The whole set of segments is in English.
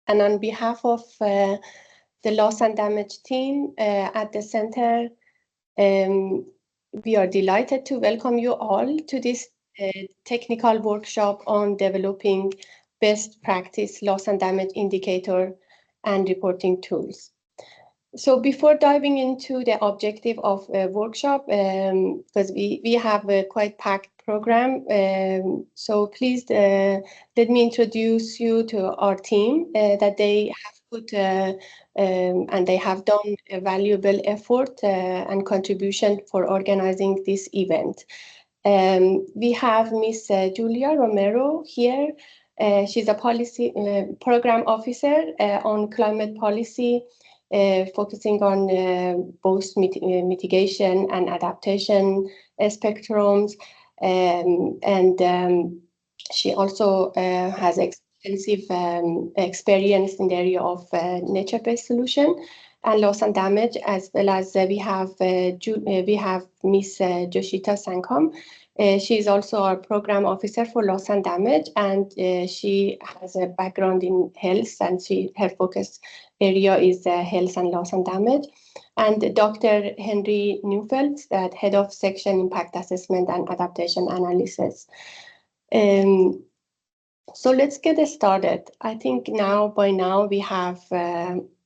And on behalf of the loss and damage team at the center, we are delighted to welcome you all to this technical workshop on developing best practice loss and damage indicator and reporting tools. So before diving into the objective of a workshop, because we have a quite packed program, so please let me introduce you to our team that they have put and they have done a valuable effort and contribution for organizing this event. We have Miss Julia Romero here. She's a policy program officer on climate policy, focusing on both mitigation and adaptation spectrums. She also has extensive experience in the area of nature-based solution and loss and damage, as well as we have Miss Joshita Sankham. She is also our program officer for loss and damage, and she has a background in health, and her focus area is health and loss and damage. And Dr. Henry Neufeld, head of section impact assessment and adaptation analysis. So let's get started. I think by now we have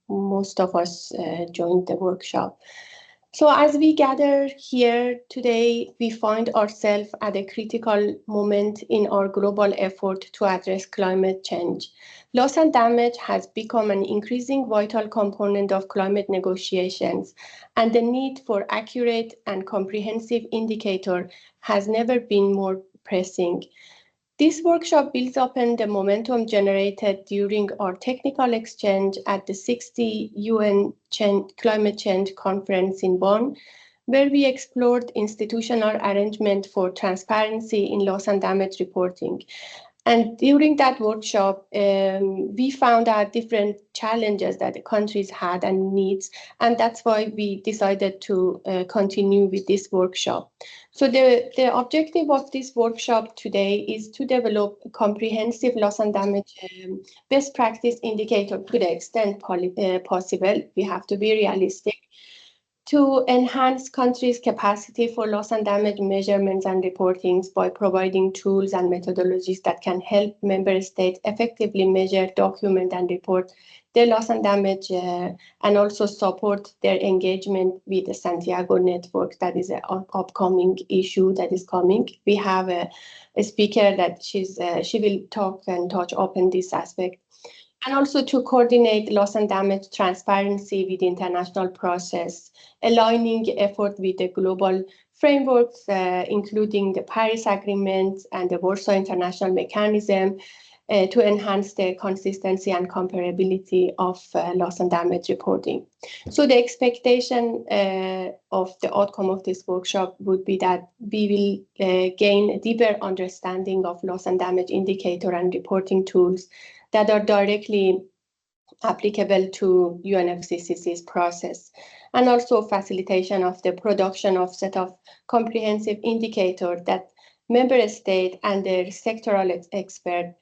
most of us joined the workshop. So as we gather here today, we find ourselves at a critical moment in our global effort to address climate change. Loss and damage has become an increasing vital component of climate negotiations, and the need for accurate and comprehensive indicator has never been more pressing. This workshop builds upon the momentum generated during our technical exchange at the 60th UN Climate Change Conference in Bonn, where we explored institutional arrangement for transparency in loss and damage reporting. And during that workshop, we found out different challenges that the countries had and needs, and that's why we decided to continue with this workshop. So the objective of this workshop today is to develop a comprehensive loss and damage best practice indicator to the extent possible. We have to be realistic, to enhance countries' capacity for loss and damage measurements and reportings by providing tools and methodologies that can help member states effectively measure, document, and report their loss and damage, and also support their engagement with the Santiago network. That is an upcoming issue that is coming. We have a speaker that she will talk and touch upon this aspect. And also to coordinate loss and damage transparency with the international process, aligning effort with the global frameworks, including the Paris Agreement and the Warsaw International Mechanism, to enhance the consistency and comparability of loss and damage reporting. So the expectation of the outcome of this workshop would be that we will gain a deeper understanding of loss and damage indicator and reporting tools that are directly applicable to UNFCCC's process, and also facilitation of the production of set of comprehensive indicators that member state and their sectoral expert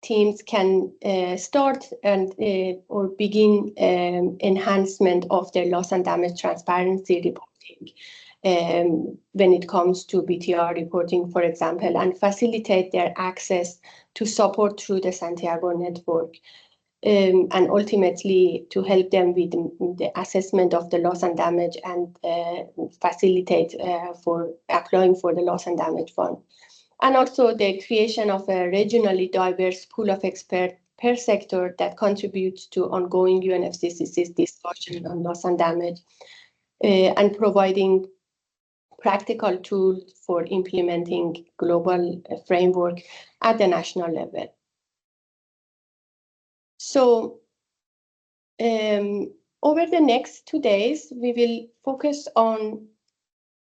teams can start and or begin enhancement of their loss and damage transparency reporting when it comes to BTR reporting, for example, and facilitate their access to support through the Santiago network, and ultimately to help them with the assessment of the loss and damage and facilitate for applying for the loss and damage fund. And also the creation of a regionally diverse pool of experts per sector that contributes to ongoing UNFCCC's discussion on loss and damage, and providing practical tools for implementing global framework at the national level. So over the next 2 days, we will focus on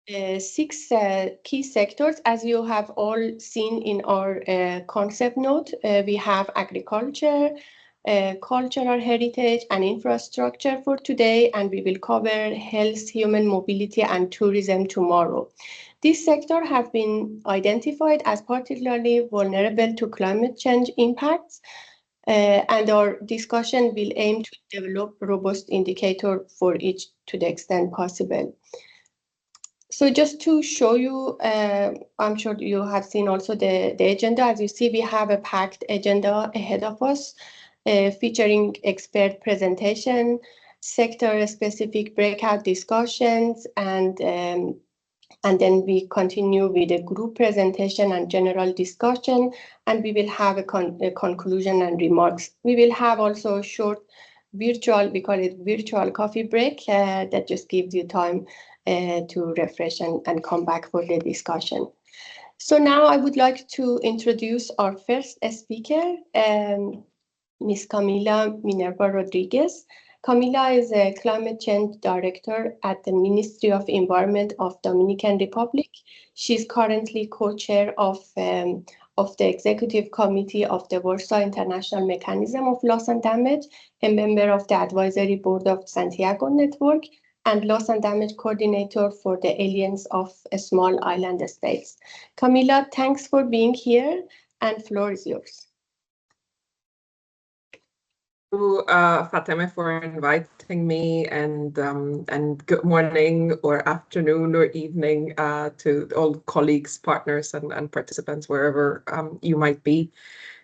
6 key sectors. As you have all seen in our concept note, we have agriculture, cultural heritage and infrastructure for today, and we will cover health, human mobility and tourism tomorrow. This sector has been identified as particularly vulnerable to climate change impacts, And our discussion will aim to develop robust indicator for each to the extent possible. So just to show you, I'm sure you have seen also the agenda. As you see, we have a packed agenda ahead of us, featuring expert presentation, sector-specific breakout discussions, and then we continue with a group presentation and general discussion, and we will have a conclusion and remarks. We will have also a short virtual, we call it virtual coffee break, that just gives you time to refresh and come back for the discussion. So now I would like to introduce our first speaker, Ms. Camila Minerva Rodriguez. Camila is a climate change director at the Ministry of Environment of Dominican Republic. She's currently co-chair of the Executive Committee of the Warsaw International Mechanism of Loss and Damage, a member of the Advisory Board of Santiago Network, and Loss and Damage Coordinator for the Alliance of Small Island States. Camila, thanks for being here, and floor is yours. Fatema, for inviting me, and good morning or afternoon or evening to all colleagues, partners, and participants wherever you might be.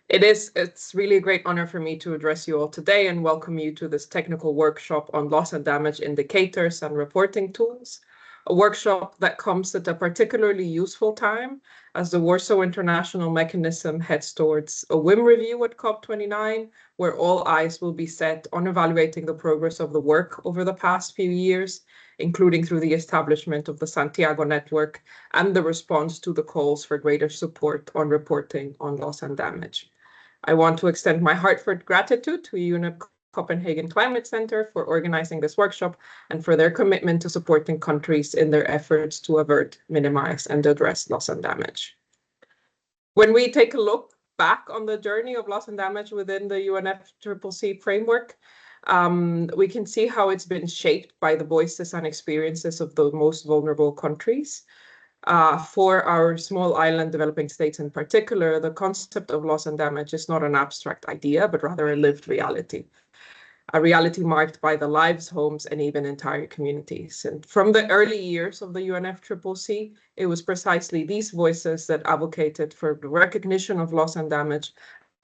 It's really a great honor for me to address you all today and welcome you to this technical workshop on loss and damage indicators and reporting tools, a workshop that comes at a particularly useful time as the Warsaw International Mechanism heads towards a WIM review at COP29, where all eyes will be set on evaluating the progress of the work over the past few years, including through the establishment of the Santiago Network and the response to the calls for greater support on reporting on loss and damage. I want to extend my heartfelt gratitude to UNEP Copenhagen Climate Center for organizing this workshop and for their commitment to supporting countries in their efforts to avert, minimize, and address loss and damage. When we take a look back on the journey of loss and damage within the UNFCCC framework, we can see how it's been shaped by the voices and experiences of the most vulnerable countries. For our small island developing states in particular, the concept of loss and damage is not an abstract idea, but rather a lived reality. A reality marked by the lives, homes, and even entire communities. And from the early years of the UNFCCC, it was precisely these voices that advocated for the recognition of loss and damage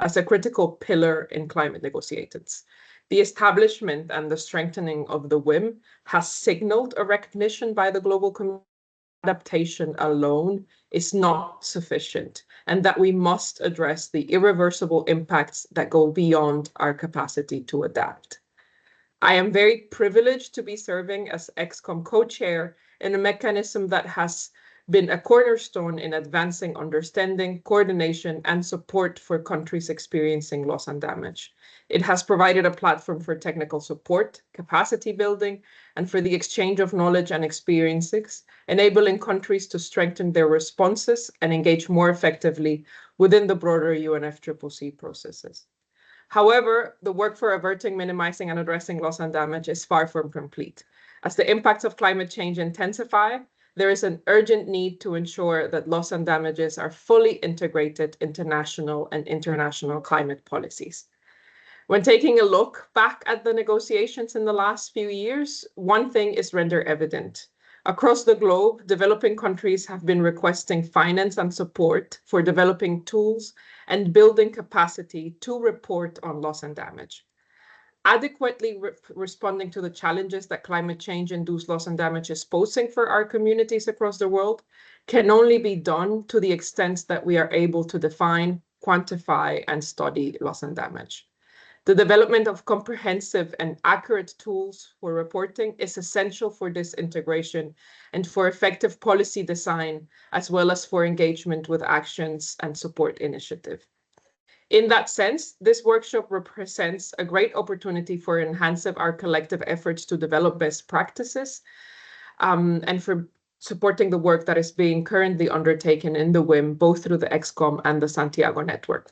as a critical pillar in climate negotiations. The establishment and the strengthening of the WIM has signaled a recognition by the global community adaptation alone is not sufficient, and that we must address the irreversible impacts that go beyond our capacity to adapt. I am very privileged to be serving as ExCom co-chair in a mechanism that has been a cornerstone in advancing understanding, coordination, and support for countries experiencing loss and damage. It has provided a platform for technical support, capacity building, and for the exchange of knowledge and experiences, enabling countries to strengthen their responses and engage more effectively within the broader UNFCCC processes. However, the work for averting, minimizing, and addressing loss and damage is far from complete. As the impacts of climate change intensify, there is an urgent need to ensure that loss and damages are fully integrated into national and international climate policies. When taking a look back at the negotiations in the last few years, one thing is rendered evident. Across the globe, developing countries have been requesting finance and support for developing tools and building capacity to report on loss and damage. Adequately responding to the challenges that climate change-induced loss and damage is posing for our communities across the world can only be done to the extent that we are able to define, quantify, and study loss and damage. The development of comprehensive and accurate tools for reporting is essential for this integration and for effective policy design, as well as for engagement with actions and support initiative. In that sense, this workshop represents a great opportunity for enhancing our collective efforts to develop best practices and for supporting the work that is being currently undertaken in the WIM, both through the ExCom and the Santiago Network.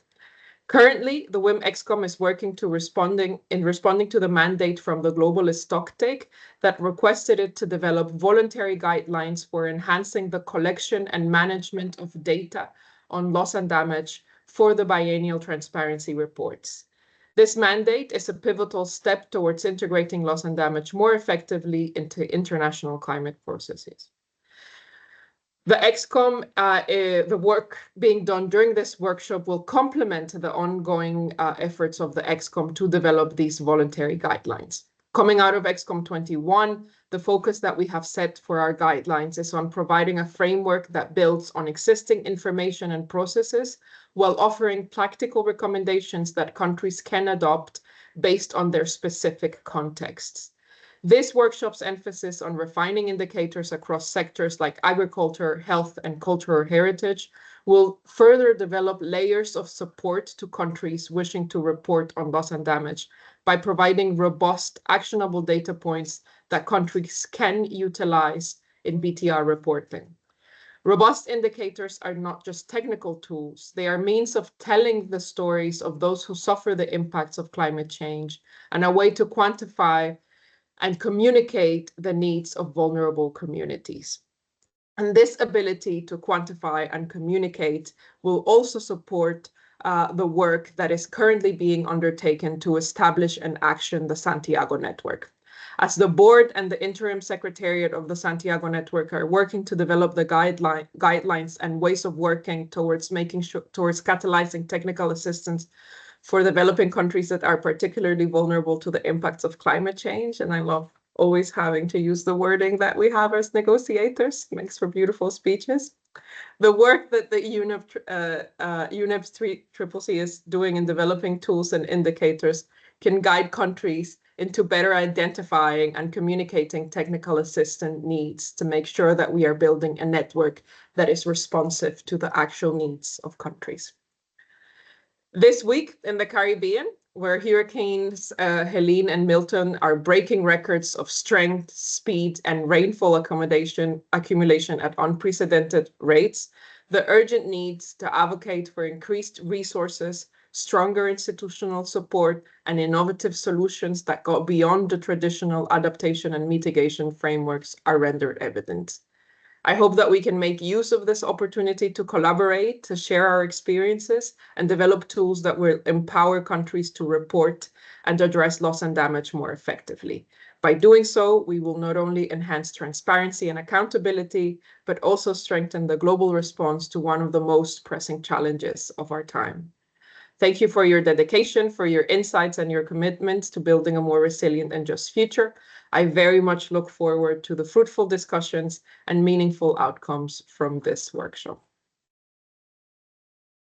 Currently, the WIM ExCom is working to responding to the mandate from the Globalist Stocktake that requested it to develop voluntary guidelines for enhancing the collection and management of data on loss and damage for the biennial transparency reports. This mandate is a pivotal step towards integrating loss and damage more effectively into international climate processes. The ExCom, the work being done during this workshop will complement the ongoing efforts of the ExCom to develop these voluntary guidelines. Coming out of ExCom 21, the focus that we have set for our guidelines is on providing a framework that builds on existing information and processes while offering practical recommendations that countries can adopt based on their specific contexts. This workshop's emphasis on refining indicators across sectors like agriculture, health, and cultural heritage will further develop layers of support to countries wishing to report on loss and damage by providing robust, actionable data points that countries can utilize in BTR reporting. Robust indicators are not just technical tools, they are means of telling the stories of those who suffer the impacts of climate change and a way to quantify and communicate the needs of vulnerable communities. And this ability to quantify and communicate will also support the work that is currently being undertaken to establish and action the Santiago Network. As the board and the interim secretariat of the Santiago Network are working to develop the guidelines and ways of working towards catalyzing technical assistance for developing countries that are particularly vulnerable to the impacts of climate change. And I love always having to use the wording that we have as negotiators. It makes for beautiful speeches. The work that the UNEP 3CCC is doing in developing tools and indicators can guide countries into better identifying and communicating technical assistance needs to make sure that we are building a network that is responsive to the actual needs of countries. This week in the Caribbean, where hurricanes Helene and Milton are breaking records of strength, speed, and rainfall accumulation at unprecedented rates, the urgent needs to advocate for increased resources, stronger institutional support, and innovative solutions that go beyond the traditional adaptation and mitigation frameworks are rendered evident. I hope that we can make use of this opportunity to collaborate, to share our experiences, and develop tools that will empower countries to report and address loss and damage more effectively. By doing so, we will not only enhance transparency and accountability, but also strengthen the global response to one of the most pressing challenges of our time. Thank you for your dedication, for your insights and your commitments to building a more resilient and just future. I very much look forward to the fruitful discussions and meaningful outcomes from this workshop.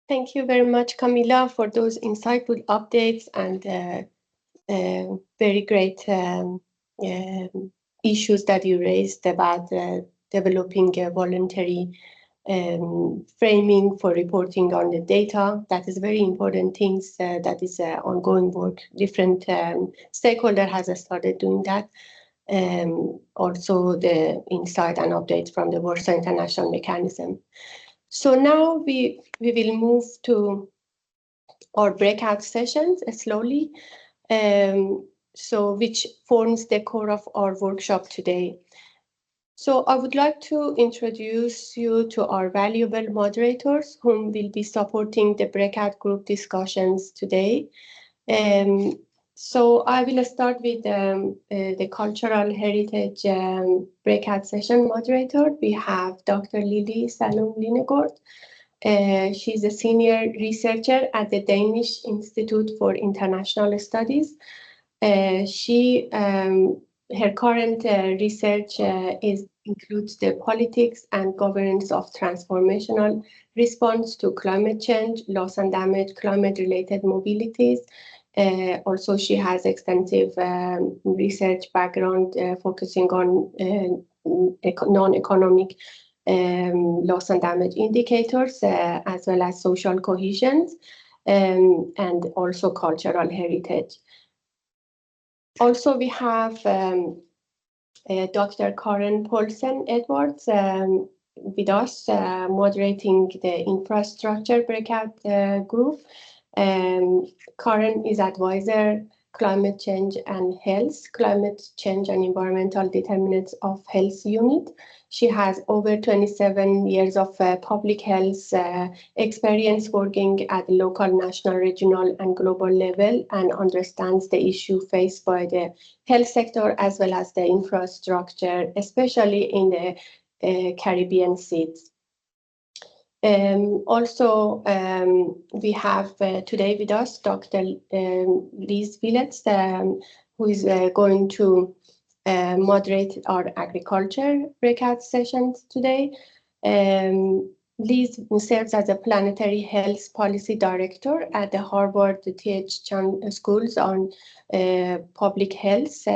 Thank you very much, Camilla, for those insightful updates and very great issues that you raised about developing a voluntary framing for reporting on the data. That is very important things. That is ongoing work. Different stakeholder has started doing that. Also the insight and updates from the Warsaw International Mechanism. So now we will move to our breakout sessions slowly, so which forms the core of our workshop today. So I would like to introduce you to our valuable moderators whom will be supporting the breakout group discussions today. So I will start with the cultural heritage breakout session moderator. We have Dr. Lily Salom Linegård. She's a senior researcher at the Danish Institute for International Studies. Her current research includes the politics and governance of transformational response to climate change, loss and damage, climate-related mobilities. Also, she has extensive research background focusing on non-economic loss and damage indicators, as well as social cohesion, and also cultural heritage. Also, we have Dr. Karen Poulsen Edwards with us, moderating the infrastructure breakout group. Karen is advisor Climate Change and Health, Climate Change and Environmental Determinants of Health Unit. She has over 27 years of public health experience working at local, national, regional, and global level, and understands the issue faced by the health sector as well as the infrastructure, especially in the Caribbean seas. We have today with us Dr. Liz Willets, who is going to moderate our agriculture breakout sessions today. Liz serves as a planetary health policy director at the Harvard T.H. Chan Schools on public health,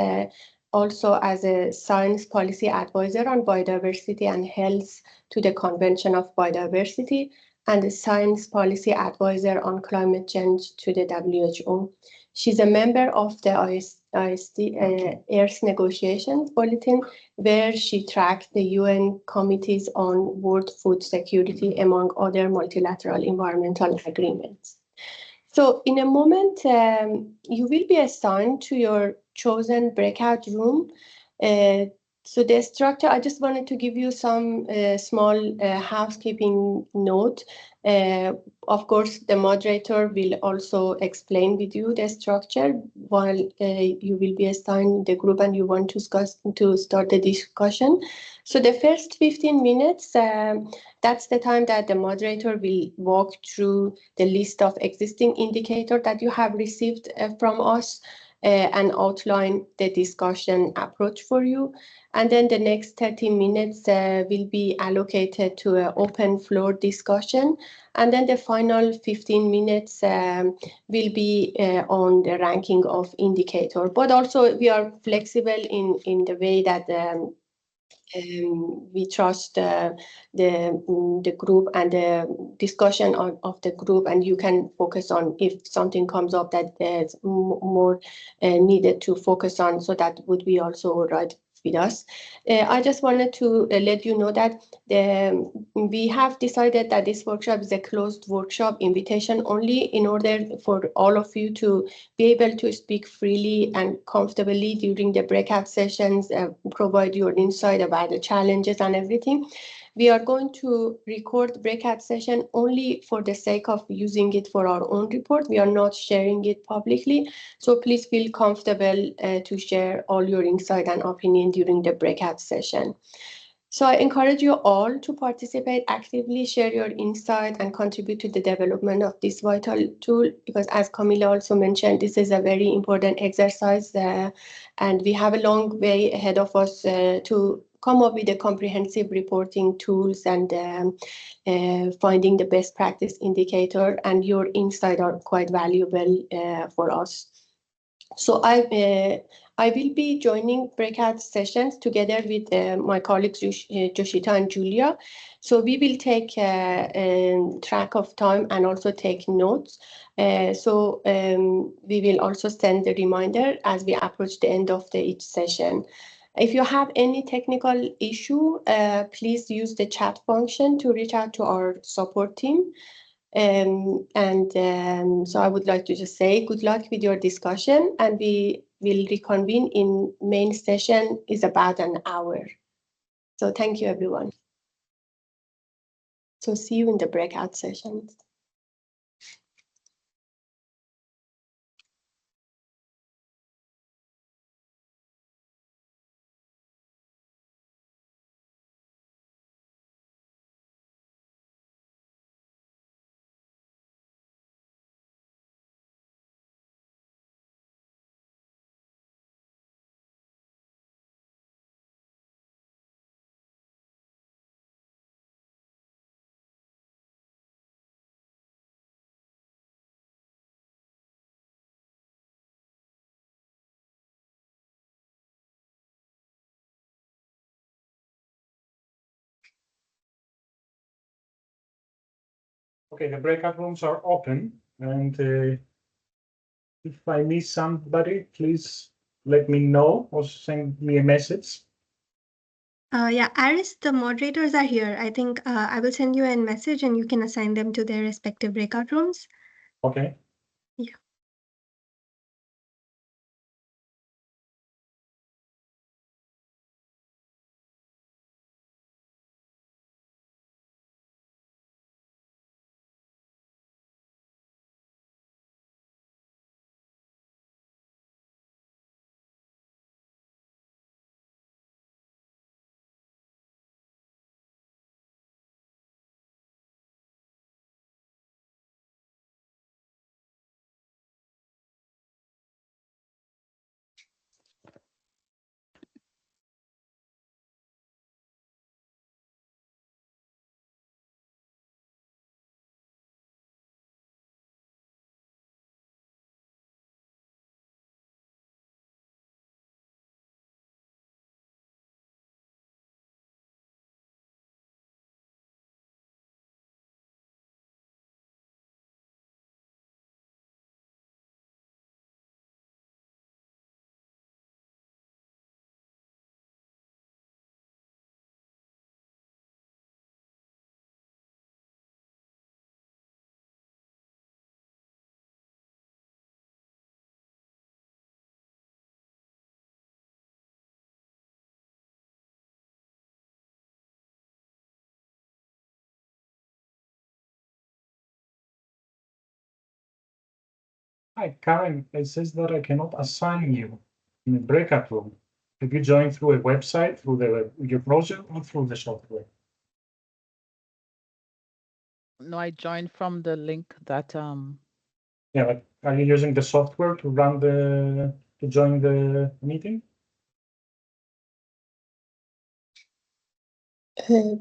also as a science policy advisor on biodiversity and health to the Convention of Biodiversity, and a science policy advisor on climate change to the WHO. She's a member of the Earth Negotiations Bulletin, where she tracked the UN committees on world food security, among other multilateral environmental agreements. So in a moment, you will be assigned to your chosen breakout room. So the structure, I just wanted to give you some small housekeeping note. Of course, the moderator will also explain with you the structure while you will be assigned the group and you want to start the discussion. So the first 15 minutes, that's the time that the moderator will walk through the list of existing indicators that you have received from us and outline the discussion approach for you. And then the next 30 minutes will be allocated to an open floor discussion. And then the final 15 minutes will be on the ranking of indicator. But also we are flexible in the way that we trust the group and the discussion of the group, and you can focus on if something comes up that is more needed to focus on, so that would be also all right with us. I just wanted to let you know that we have decided that this workshop is a closed workshop, invitation only, in order for all of you to be able to speak freely and comfortably during the breakout sessions, provide your insight about the challenges and everything. We are going to record breakout session only for the sake of using it for our own report. We are not sharing it publicly. So please feel comfortable to share all your insight and opinion during the breakout session. So I encourage you all to participate actively, share your insight, and contribute to the development of this vital tool, because as Camilla also mentioned, this is a very important exercise and we have a long way ahead of us to come up with a comprehensive reporting tools and finding the best practice indicator, and your insights are quite valuable for us. So I will be joining breakout sessions together with my colleagues Joshita and Julia. So we will take track of time and also take notes. We will also send the reminder as we approach the end of each session. If you have any technical issue, please use the chat function to reach out to our support team. So I would like to just say good luck with your discussion, and we will reconvene in main session is about an hour. So thank you, everyone. So see you in the breakout sessions. Okay, the breakout rooms are open, and if I miss somebody, please let me know or send me a message. Yeah, Aris, the moderators are here. I think I will send you a message and you can assign them to their respective breakout rooms. Okay. Yeah. Hi, Karen. It says that I cannot assign you in the breakout room. Have you joined through a website, through your browser, or through the software? No, I joined from the link that Yeah, but are you using the software to run to join the meeting? Uh,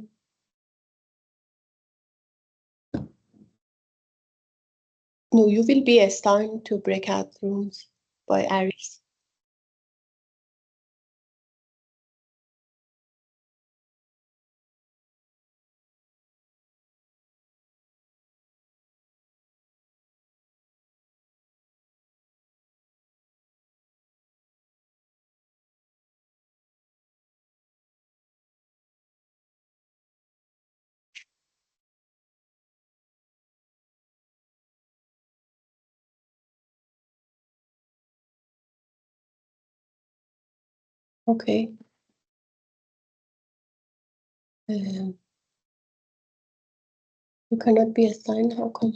no, you will be assigned to breakout rooms by Aris. Okay. You cannot be assigned. How come?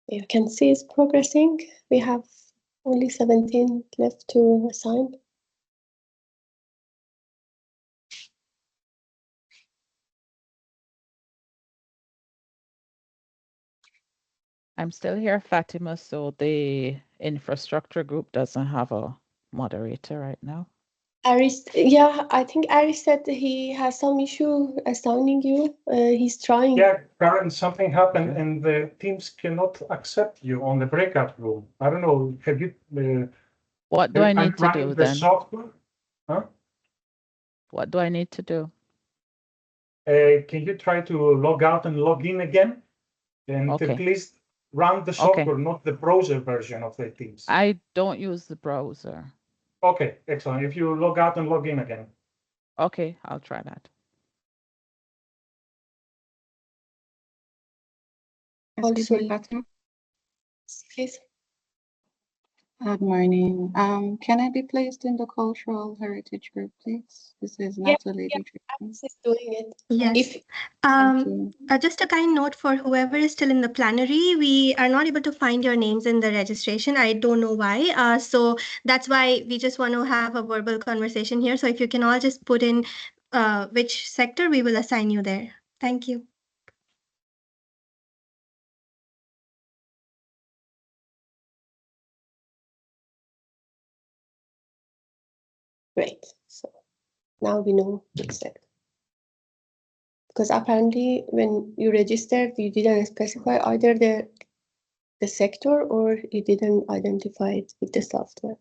You can see it's progressing. We have only 17 left to assign. I'm still here, Fatima, so the infrastructure group doesn't have a moderator right now. Aris, yeah, I think Aris said he has some issue assigning you. He's trying. Yeah, Karen, something happened and the teams cannot accept you on the breakout room. I don't know. Have you? What do I need to running do the then? software? Huh? What do I need to do? Can you try to log out and log in again? And Okay. at least run the Okay. software, not the browser version of the Teams. I don't use the browser. Okay, excellent. If you log out and log in again. Okay, I'll try that. Also, Fatima. please. Good morning. Can I be placed in the cultural heritage group, please? This is Yeah, Natalie Dietrich. Aris is doing it. Yes. If Thank you. Just a kind note for whoever is still in the plenary, we are not able to find your names in the registration. I don't know why. So that's why we just want to have a verbal conversation here. So if you can all just put in which sector, we will assign you there. Thank you. great. So now we know exactly. Because apparently when you registered, you didn't specify either the sector or you didn't identify it with the software.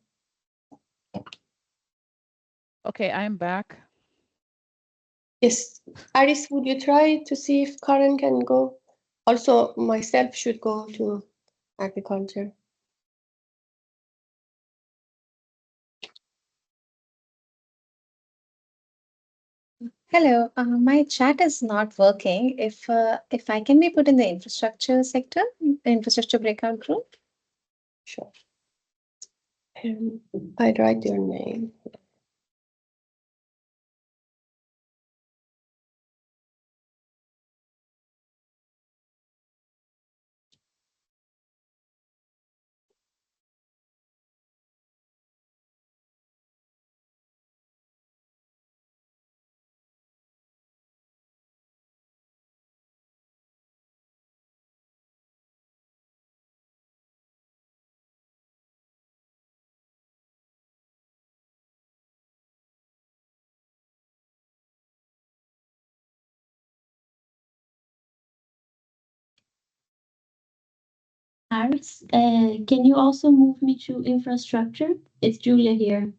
Okay, I'm back. Yes, Aris, would you try to see if Karen can go? Also, myself should go to agriculture. Hello, my chat is not working. If I can be put in the infrastructure sector, infrastructure breakout group. Sure. I'd write your name. Paris. Can you also move me to infrastructure? It's Julia here.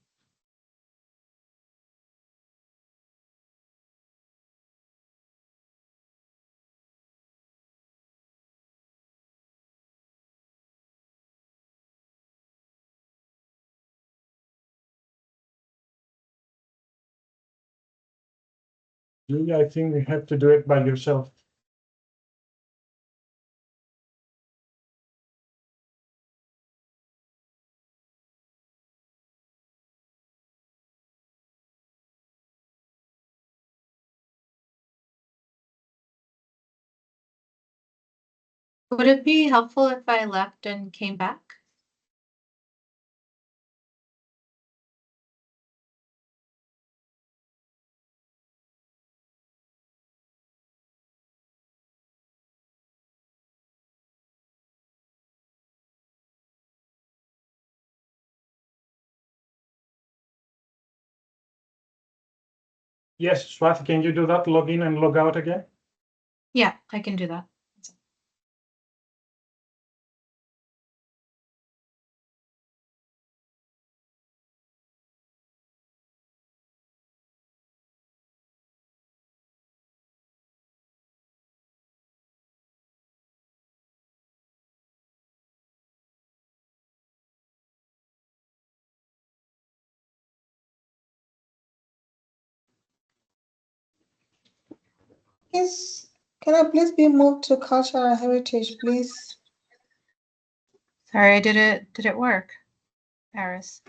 Julia, I think you have to do it by yourself. Would it be helpful if I left and came back? Yes, Swati, can you do that? Log in and log out again? Yeah, I can do that. Yes, can I please be moved to cultural heritage, please? Sorry, did it work, Paris?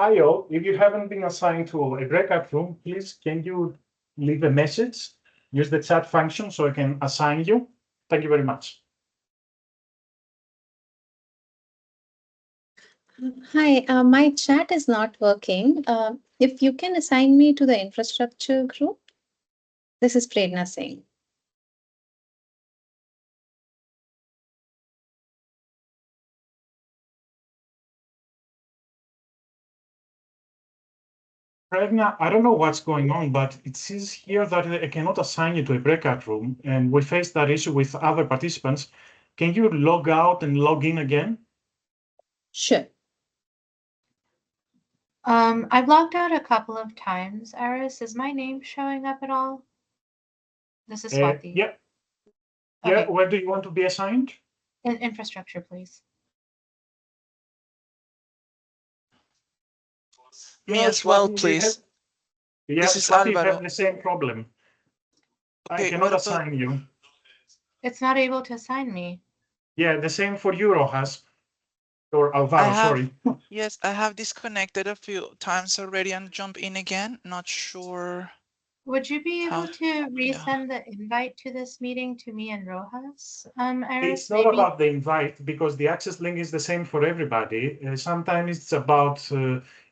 Io, if you haven't been assigned to a breakout room, please can you leave a message, use the chat function so I can assign you. Thank you very much. Hi, my chat is not working. If you can assign me to the infrastructure group. This is Prerna Singh. Prerna, I don't know what's going on, but it says here that I cannot assign you to a breakout room, and we faced that issue with other participants. Can you log out and log in again? Sure. I've logged out a couple of times. Aris, is my name showing up at all? This is Swati. Yeah. Okay. Yeah, where do you want to be assigned? In infrastructure, please. Me as well, Swati, please. Yeah, This is Swati, you Alvaro. have the same problem. I Okay, cannot what about- assign you. It's not able to assign me. Yeah, the same for you, Rojas. Or Alvaro, sorry. Yes, I have disconnected a few times already and jump in again. Not sure. Would you be able How- to resend the invite to this meeting to me and Rojas? Aris, It's not about the invite because the access link is the same for everybody. Sometimes it's about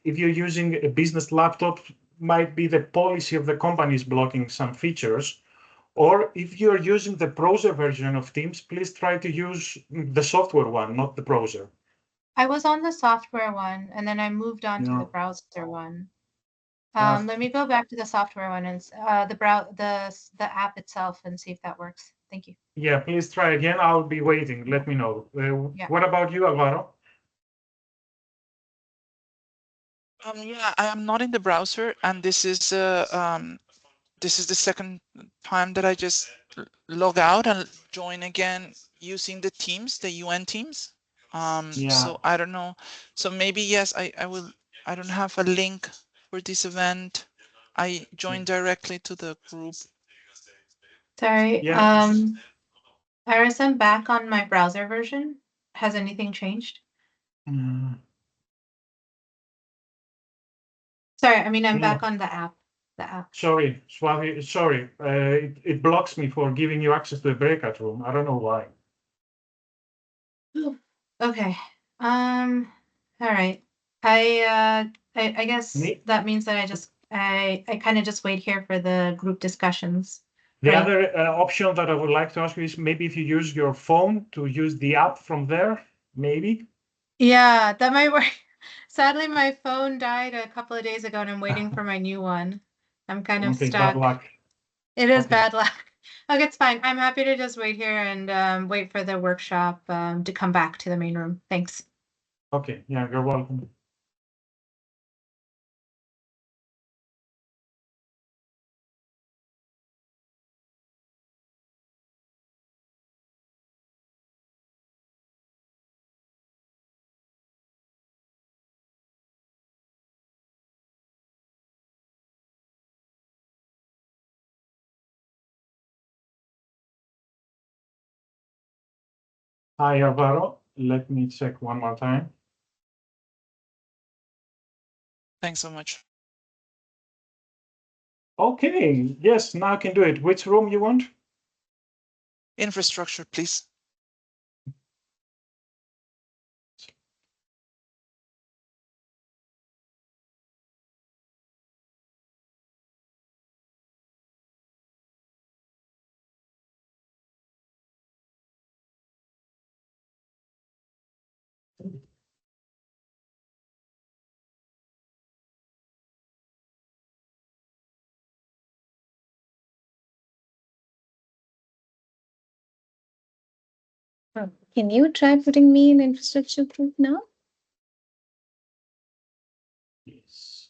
if you're using a business laptop, might be the policy of the company is blocking some features. Or if you're using the browser version of Teams, please try to use the software one, not the browser. I was on the software one and then I moved on to the browser one. Let me go back to the software one and the app itself and see if that works. Thank you. Yeah, please try again. I'll be waiting. Let me know. What about you, Alvaro? Yeah, I am not in the browser, and this is the second time that I just log out and join again using the Teams, the UN Teams. So I don't know. So maybe yes, I will. I don't have a link for this event. I joined directly to the group. Sorry. Iris, I'm back on my browser version. Has anything changed? Sorry, I mean, I'm back on the app. Sorry, Swati, sorry. It blocks me for giving you access to the breakout room. I don't know why. Okay. All right. I guess that means that I kind of just wait here for the group discussions. The other option that I would like to ask you is maybe if you use your phone to use the app from there, maybe? Yeah, that might work. Sadly, my phone died a couple of days ago and I'm waiting for my new one. I'm kind of stuck. Bad luck. It is bad luck. Okay, it's fine. I'm happy to just wait here and wait for the workshop to come back to the main room. Thanks. Okay, yeah, you're welcome. Hi, Alvaro. Let me check one more time. Thanks so much. Okay, yes, now I can do it. Which room you want? Infrastructure, please. Can you try putting me in infrastructure group now? Yes.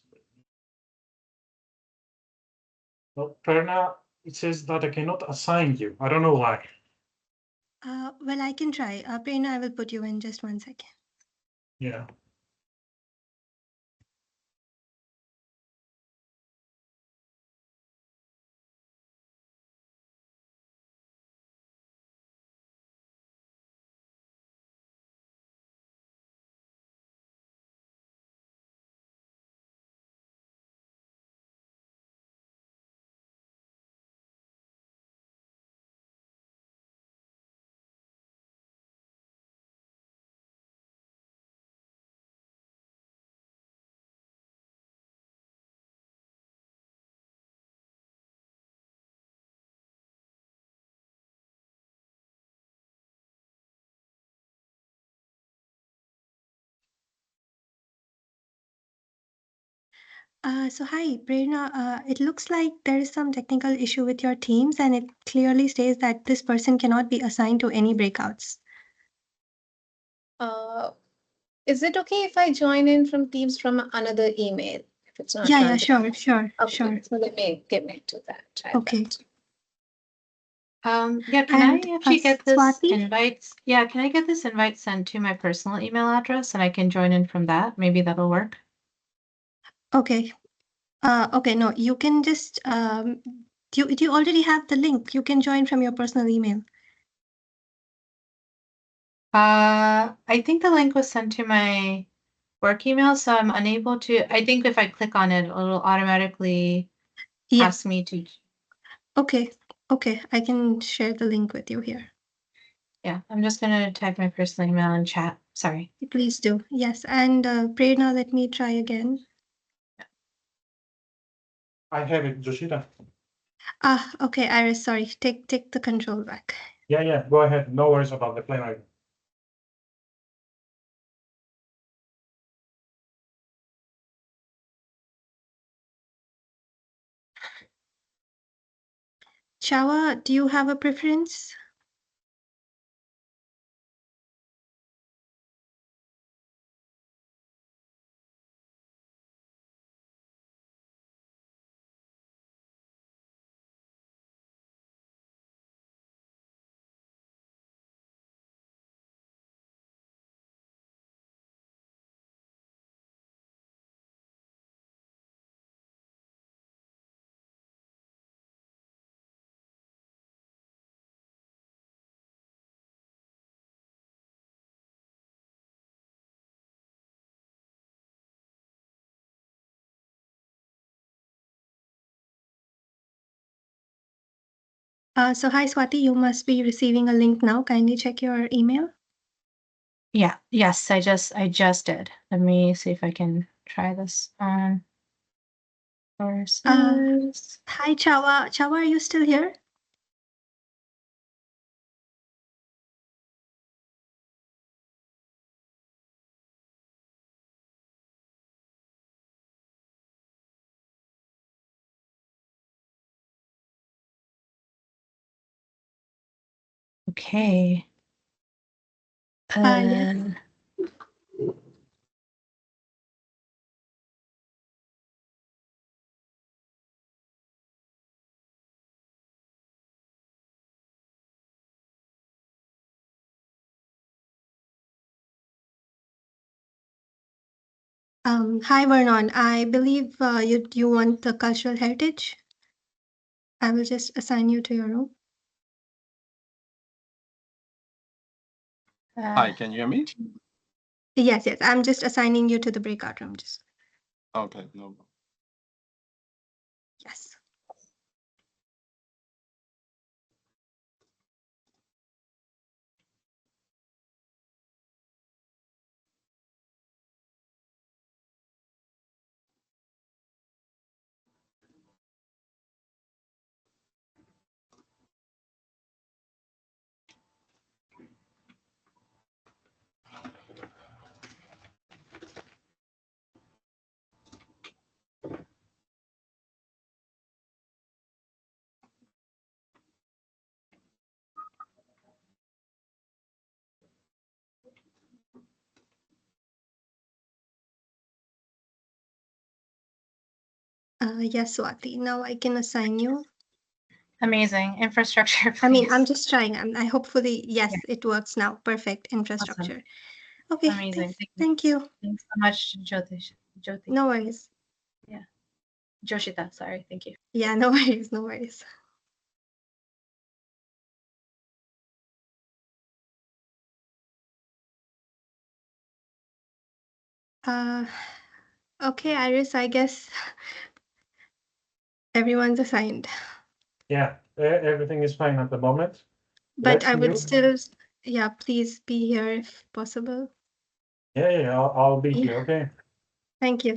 Well, Prerna, it says that I cannot assign you. I don't know why. Well, I can try. Prerna, I will put you in just 1 second. Yeah. So hi, Prerna. It looks like there is some technical issue with your Teams, and it clearly states that this person cannot be assigned to any breakouts. Is it okay if I join in from Teams from another email? If it's not Yeah, sure. Okay, Sure. so let me get me to that. Try Okay. that. Yeah, can And, I actually get this Swati? invite? Yeah, can I get this invite sent to my personal email address and I can join in from that? Maybe that'll work. Okay. Okay, no, you can just do you already have the link? You can join from your personal email. I think the link was sent to my work email, so I'm unable to. I think if I click on it, it'll automatically ask me to. Okay. Okay, I can share the link with you here. Yeah, I'm just gonna type my personal email in chat. Sorry. Please do. Yes, and Prerna, let me try again. I have it, Joshita. Okay, Iris, sorry. Take the control back. Yeah, go ahead. No worries about the plenary. Chawa, do you have a preference? So hi, Swati, you must be receiving a link now. Kindly check your email. Yeah, yes, I just did. Let me see if I can try this on courses. Hi, Chawa. Chawa, are you still here? Okay. Yes. Hi, Vernon. I believe you want the cultural heritage. I will just assign you to your room. Hi, can you hear me? Yes. I'm just assigning you to the breakout room. Just Okay, no. yes. Yes, Swati. Now I can assign you. Amazing. Infrastructure. I mean, please. I'm just trying. I hopefully, yes, it works now. Perfect infrastructure. Okay. Amazing. Thank you. Thanks so much, Jyoti. No worries. Yeah. Joshita, sorry. Thank you. Yeah, no worries. No worries. Okay, Iris, I guess everyone's assigned. Yeah, everything is fine at the moment. But I would still, yeah, please be here if possible. Yeah, I'll be here, okay? Thank you.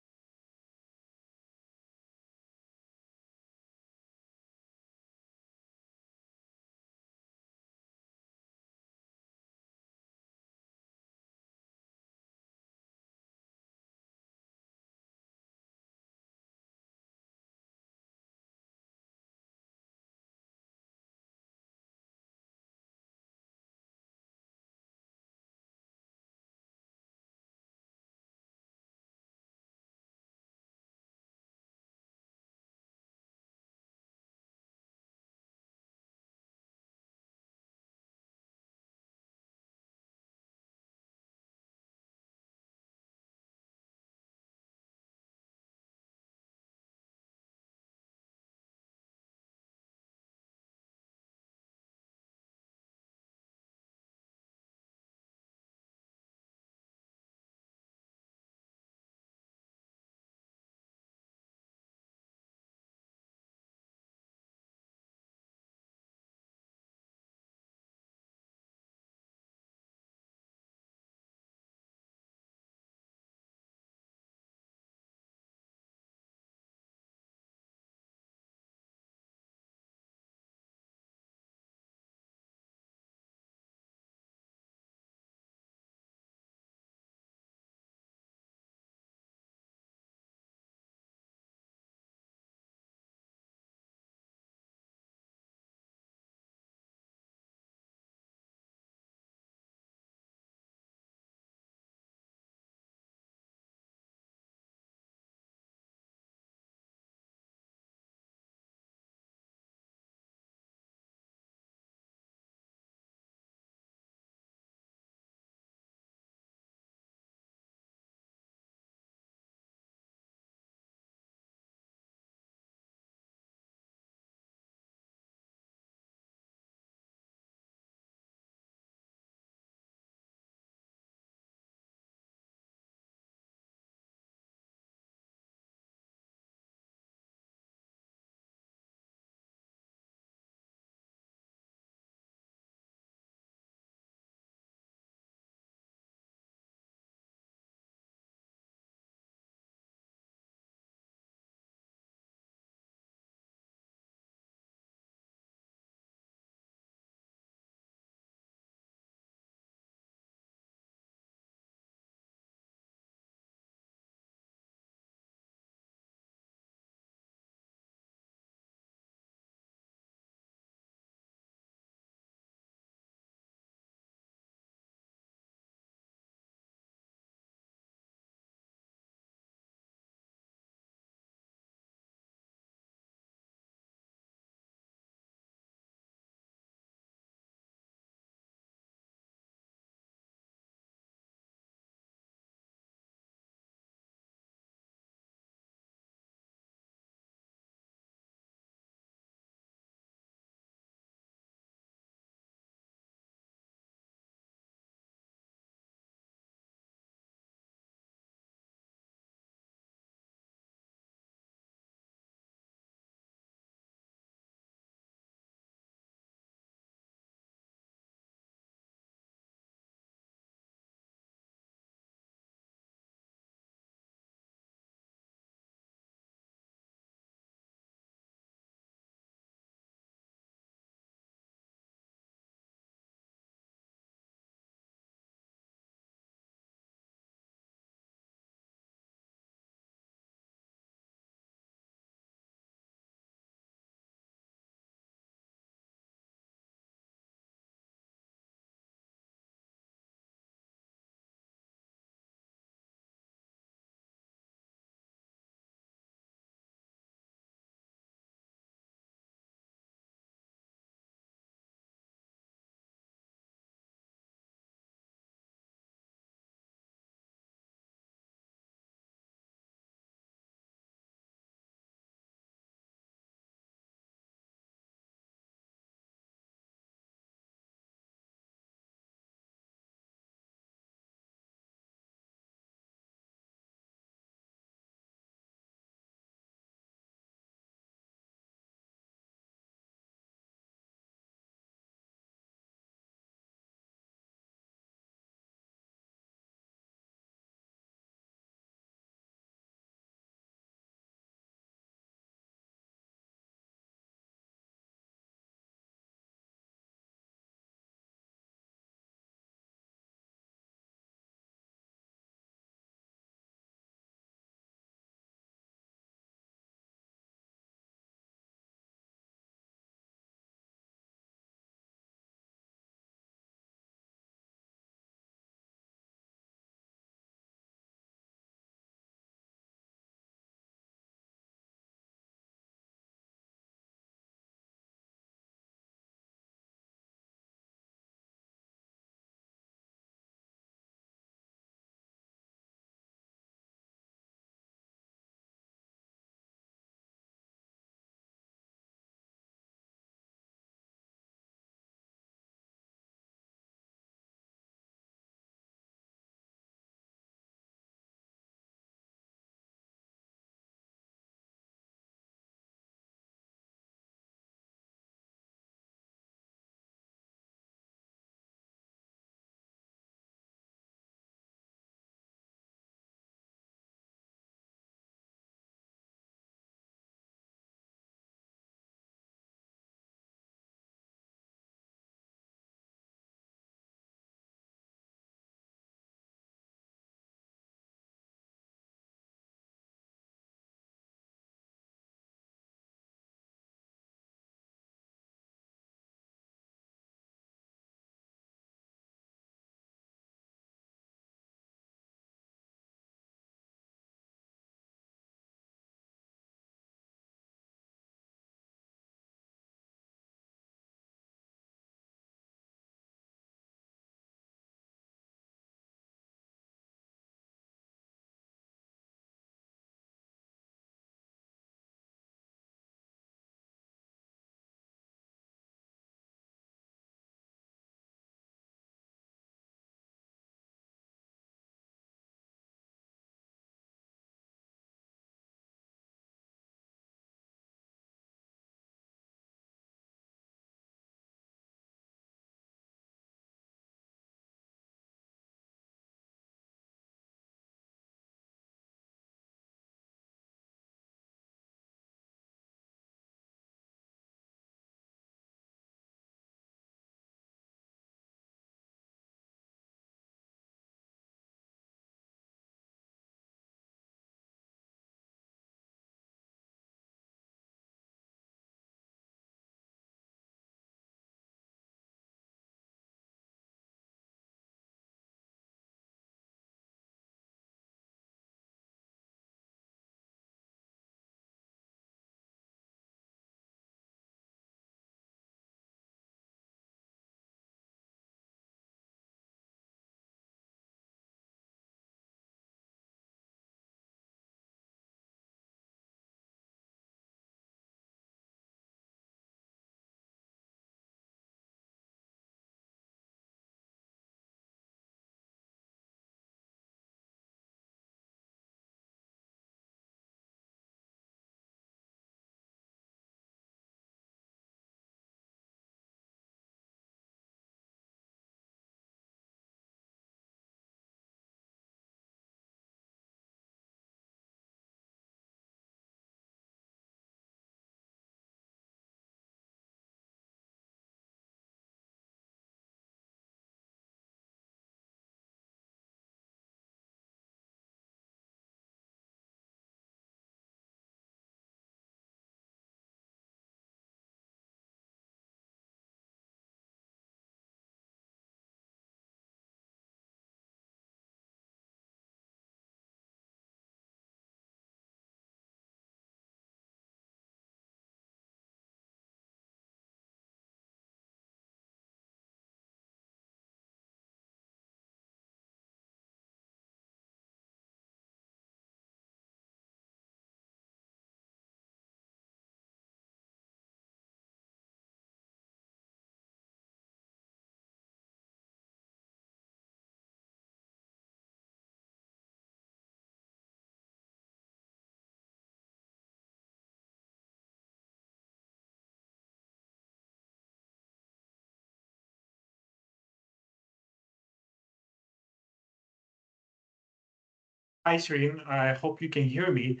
Hi, Serene. I hope you can hear me.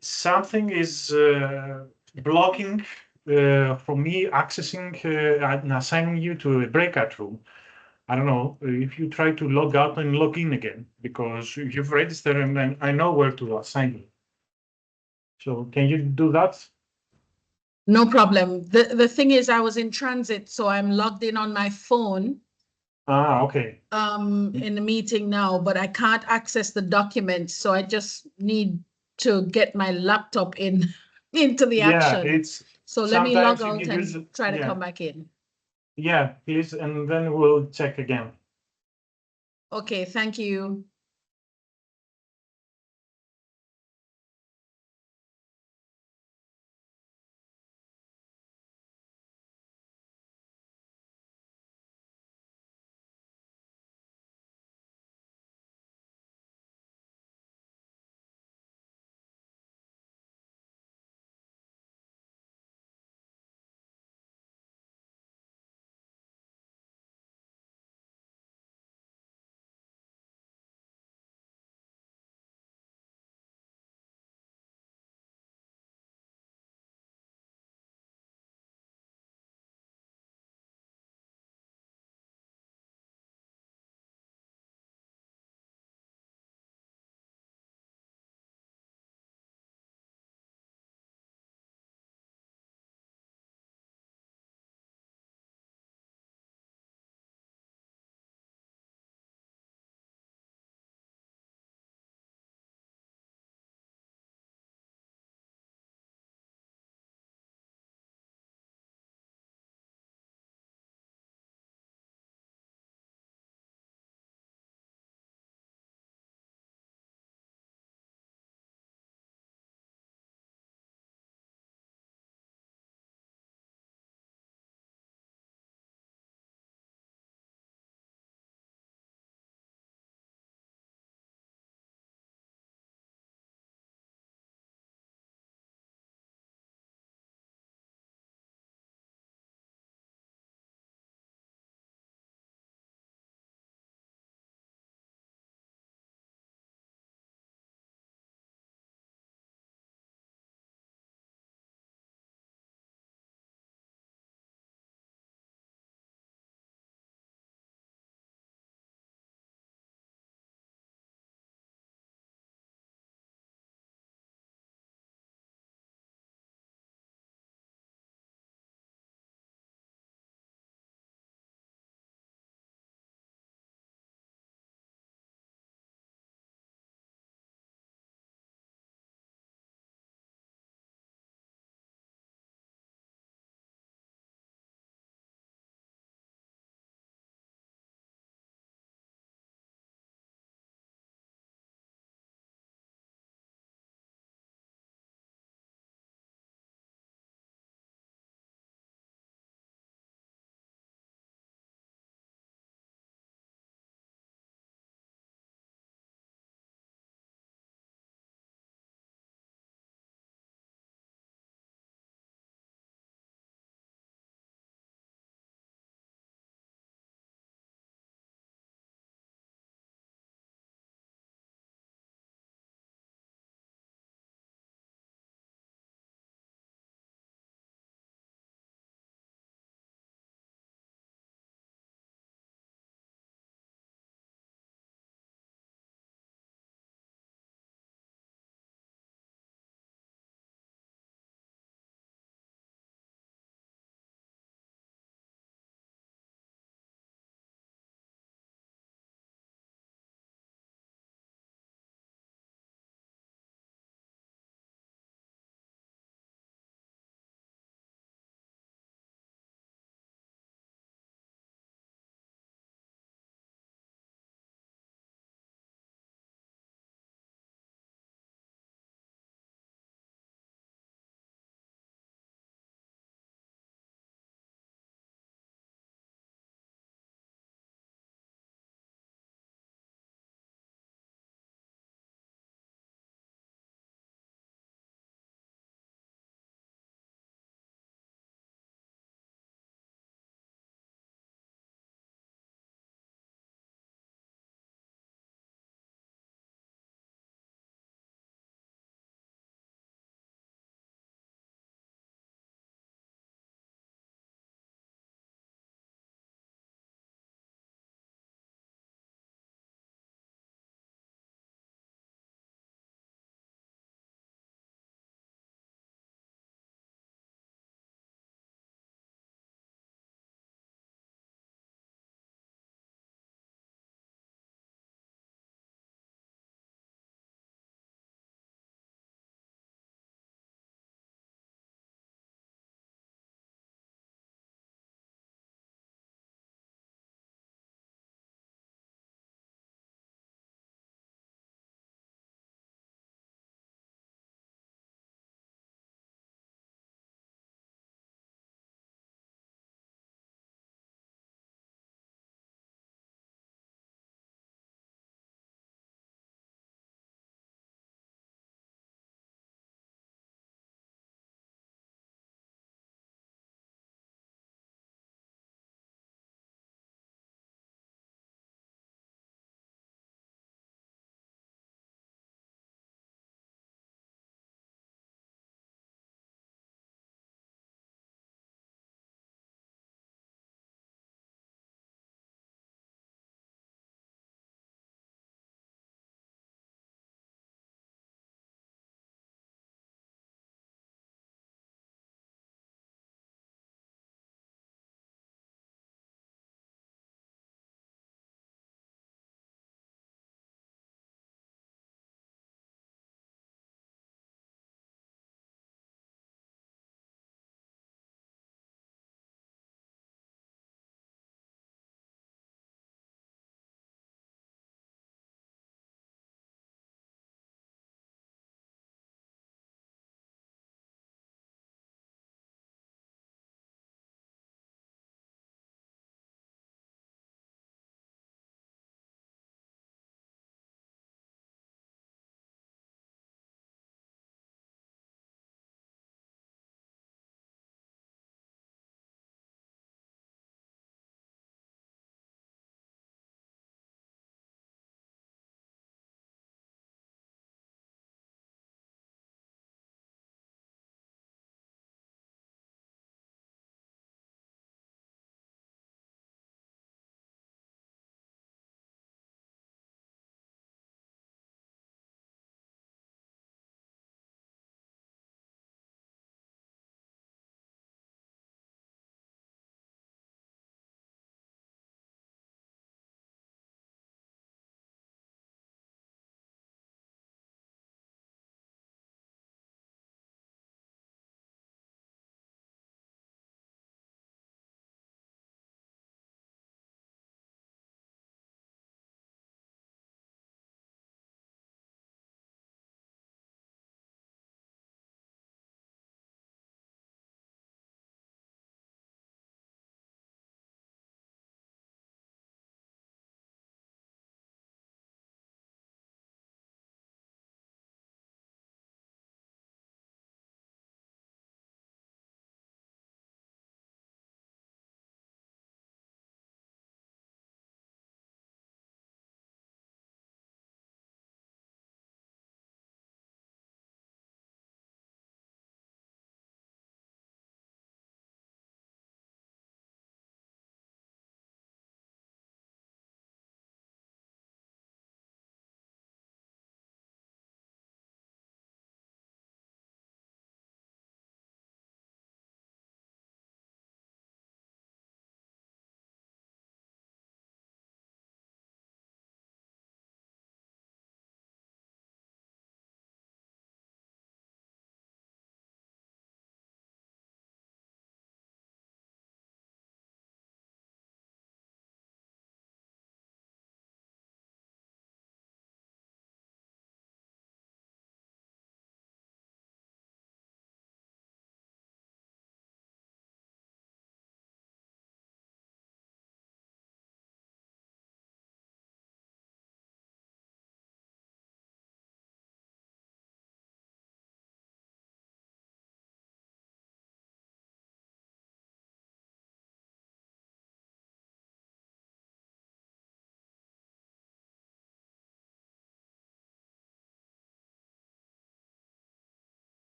Something is blocking from me accessing and assigning you to a breakout room. I don't know if you try to log out and log in again, because you've registered and then I know where to assign you. So can you do that? No problem. The thing is, I was in transit, so I'm logged in on my phone. Ah, okay. In the meeting now, but I can't access the documents, so I just need to get my laptop in into the Yeah, action. it's So let me log sometimes if out you use and try to yeah. come back in. Yeah, please, and then we'll check again. Okay, thank you.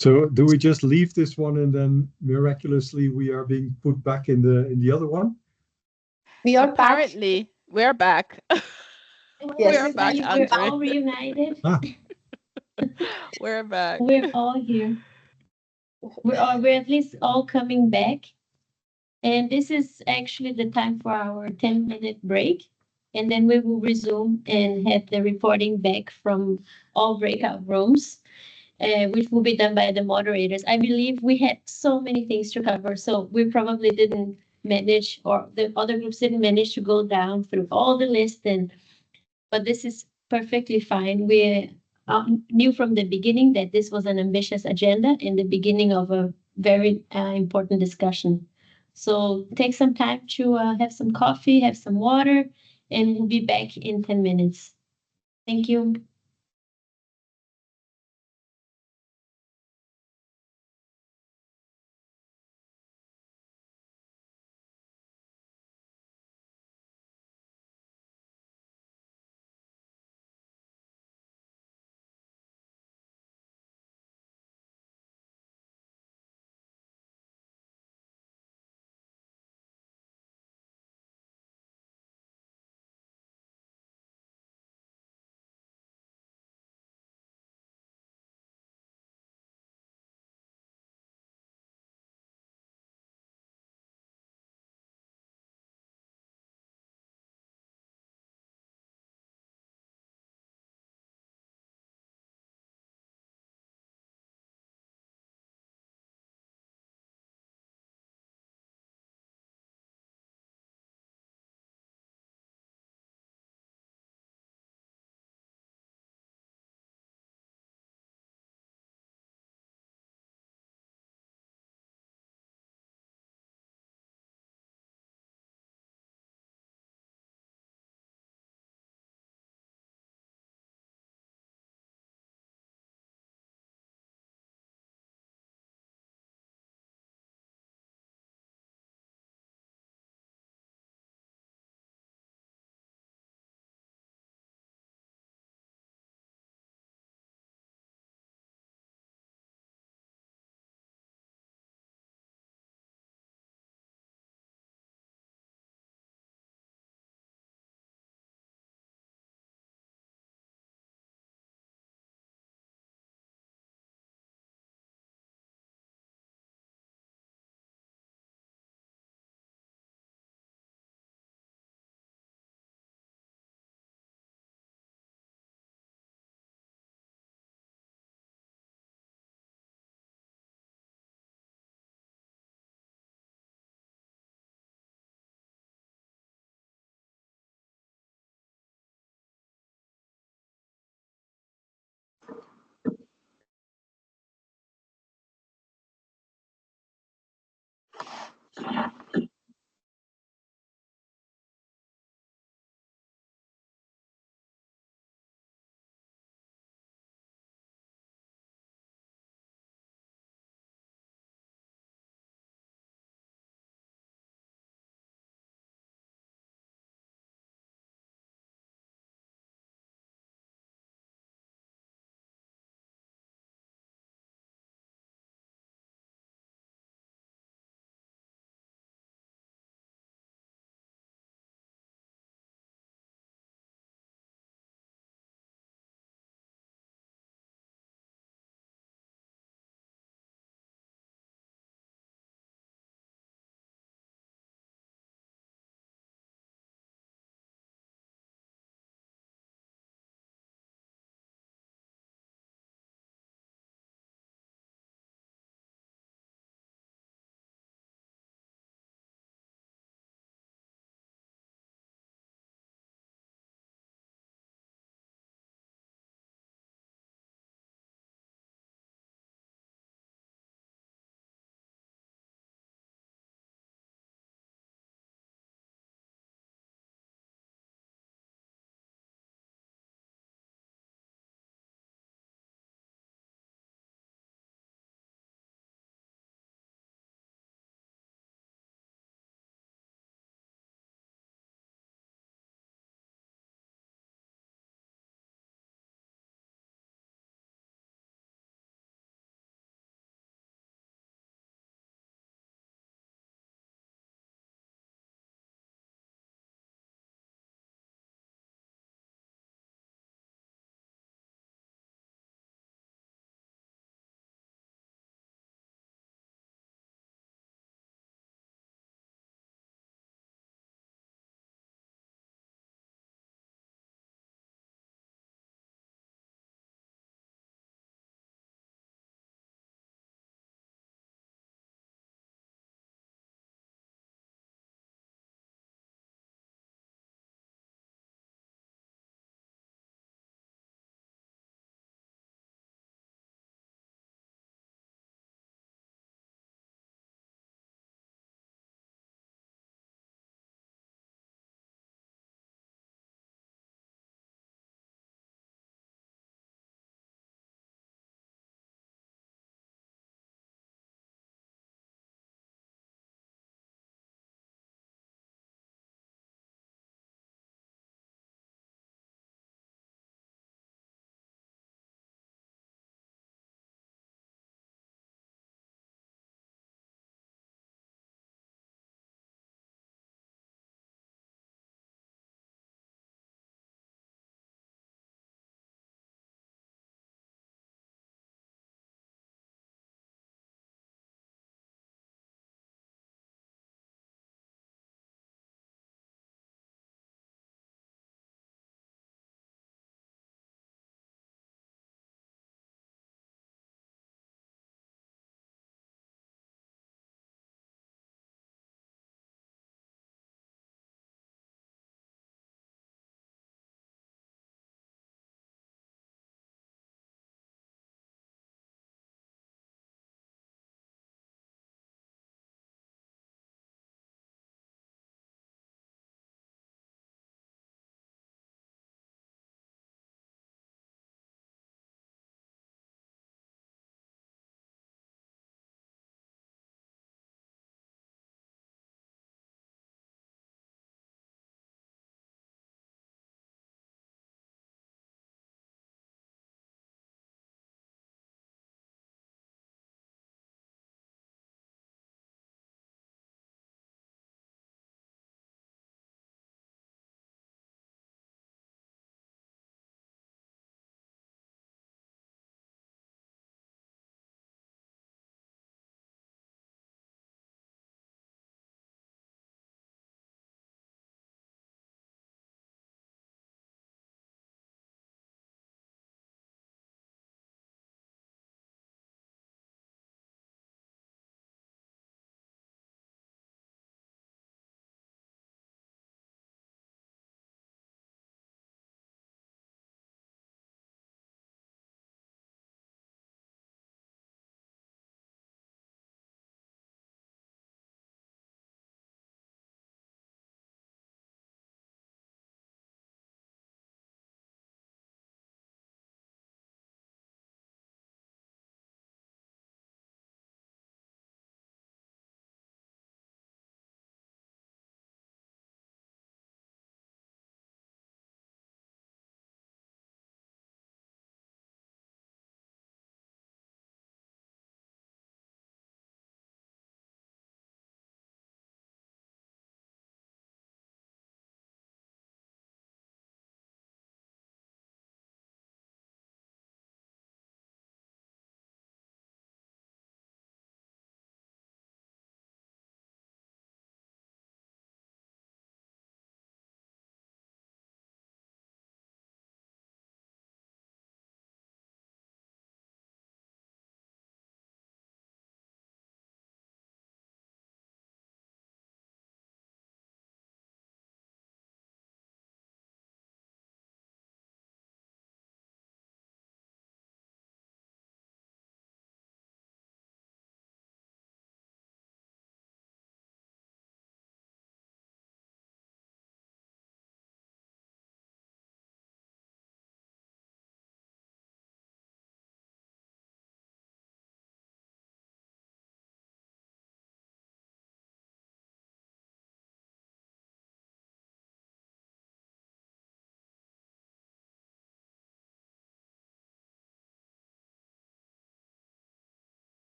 So do we just leave this one and then miraculously we are being put back in the other one? We are Apparently, we're back. Yes. We're back, We're Andre. all reunited. We're back. We're all here. We're at least all coming back. And this is actually the time for our 10-minute break. And then we will resume and have the reporting back from all breakout rooms, which will be done by the moderators. I believe we had so many things to cover, so we probably didn't manage, or the other groups didn't manage to go down through all the list. But this is perfectly fine. We knew from the beginning that this was an ambitious agenda in the beginning of a very important discussion. So take some time to have some coffee, have some water, and we'll be back in 10 minutes. Thank you.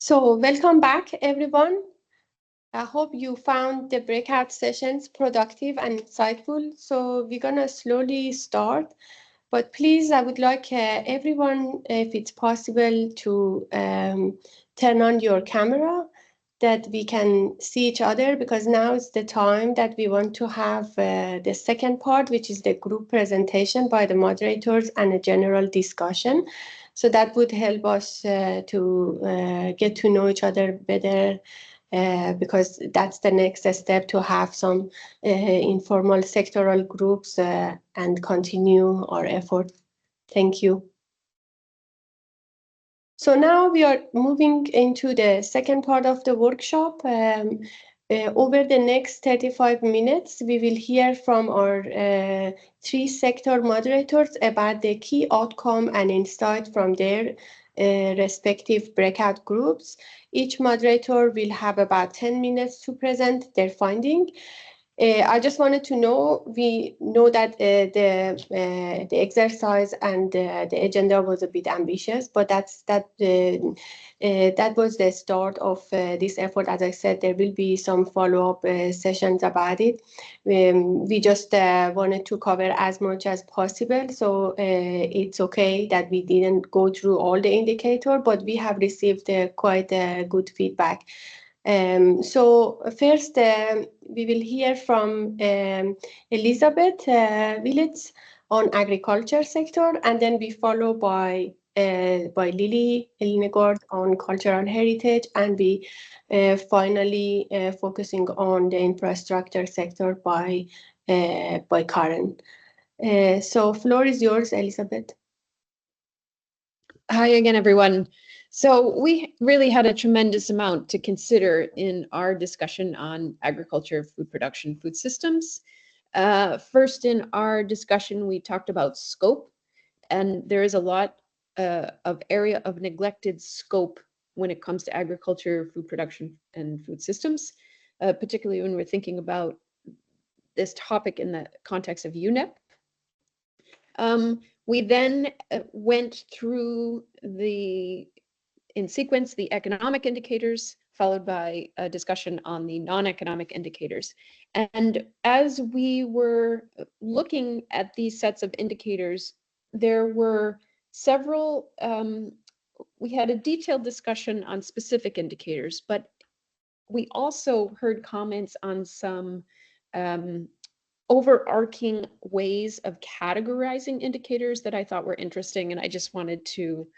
So welcome back, everyone. I hope you found the breakout sessions productive and insightful. So we're gonna slowly start, but please, I would like everyone, if it's possible, to turn on your camera that we can see each other, because now is the time that we want to have the second part, which is the group presentation by the moderators and a general discussion. So that would help us to get to know each other better, because that's the next step, to have some informal sectoral groups and continue our effort. Thank you. So now we are moving into the second part of the workshop. Over the next 35 minutes, we will hear from our 3 sector moderators about the key outcome and insight from their respective breakout groups. Each moderator will have about 10 minutes to present their finding. I just wanted to know, we know that the exercise and the agenda was a bit ambitious, but that was the start of this effort. As I said, there will be some follow-up sessions about it. We just wanted to cover as much as possible, so it's okay that we didn't go through all the indicators, but we have received quite good feedback. So first, we will hear from Elizabeth Willits on agriculture sector, and then we follow by Lily Elnegard on cultural heritage, and we finally focusing on the infrastructure sector by Karen. So floor is yours, Elizabeth. Hi again, everyone. So we really had a tremendous amount to consider in our discussion on agriculture, food production, food systems. First, in our discussion, we talked about scope, and there is a lot of area of neglected scope when it comes to agriculture, food production, and food systems, particularly when we're thinking about this topic in the context of UNEP. We then went through in sequence, the economic indicators, followed by a discussion on the non-economic indicators. And as we were looking at these sets of indicators, there were several, we had a detailed discussion on specific indicators, but we also heard comments on some overarching ways of categorizing indicators that I thought were interesting, and I just wanted to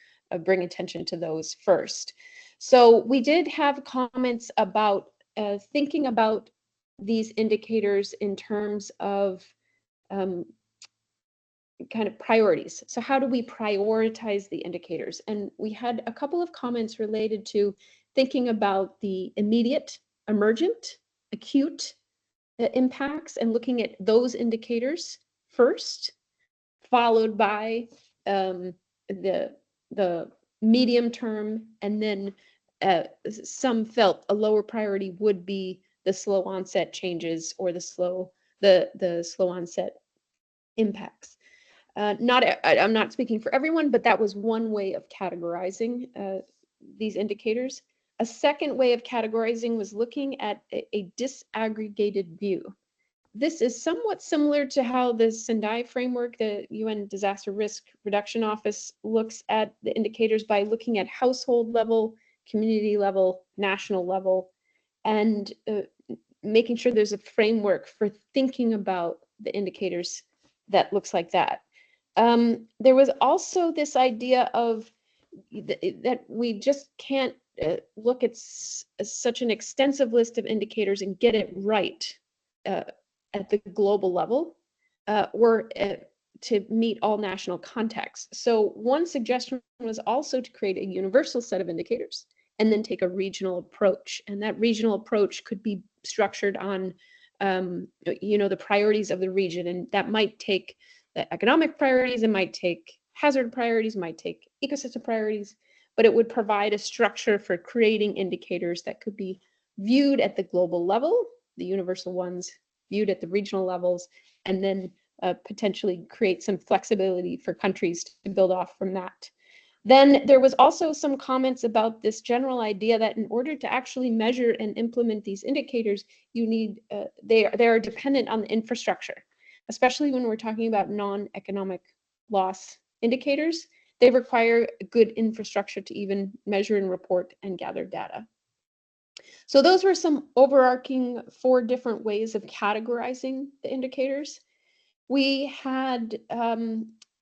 bring attention to those first. So we did have comments about thinking about these indicators in terms of kind of priorities. So how do we prioritize the indicators? And we had a couple of comments related to thinking about the immediate, emergent, acute impacts, and looking at those indicators first, followed by the medium term, and then some felt a lower priority would be the slow onset changes or the slow onset impacts. I'm not speaking for everyone, but that was one way of categorizing these indicators. A second way of categorizing was looking at a disaggregated view. This is somewhat similar to how the Sendai framework, the UN Disaster Risk Reduction Office, looks at the indicators by looking at household level, community level, national level, and making sure there's a framework for thinking about the indicators that looks like that. There was also this idea of that we just can't look at such an extensive list of indicators and get it right at the global level or to meet all national contexts. So one suggestion was also to create a universal set of indicators and then take a regional approach. And that regional approach could be structured on the priorities of the region. And that might take the economic priorities, it might take hazard priorities, might take ecosystem priorities, but it would provide a structure for creating indicators that could be viewed at the global level, the universal ones viewed at the regional levels, and then potentially create some flexibility for countries to build off from that. Then there was also some comments about this general idea that in order to actually measure and implement these indicators, you need they are dependent on the infrastructure, especially when we're talking about non-economic loss indicators. They require good infrastructure to even measure and report and gather data. So those were some overarching 4 different ways of categorizing the indicators. We had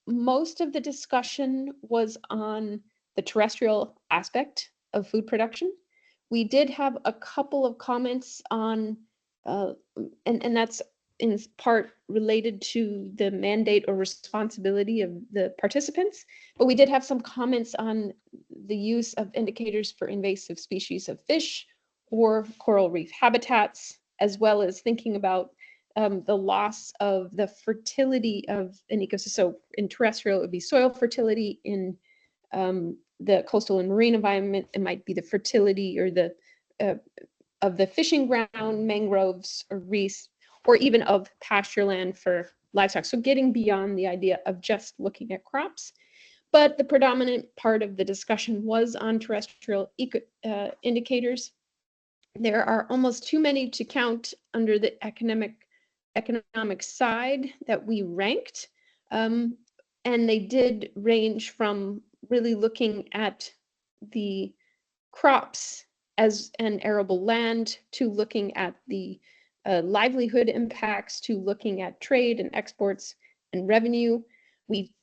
most of the discussion was on the terrestrial aspect of food production. We did have a couple of comments on, and that's in part related to the mandate or responsibility of the participants, but we did have some comments on the use of indicators for invasive species of fish or coral reef habitats, as well as thinking about the loss of the fertility of an ecosystem. So in terrestrial, it would be soil fertility. In the coastal and marine environment, it might be the fertility or the of the fishing ground, mangroves or reefs, or even of pasture land for livestock. So getting beyond the idea of just looking at crops. But the predominant part of the discussion was on terrestrial indicators. There are almost too many to count under the economic side that we ranked. And they did range from really looking at the crops as an arable land, to looking at the livelihood impacts, to looking at trade and exports and revenue.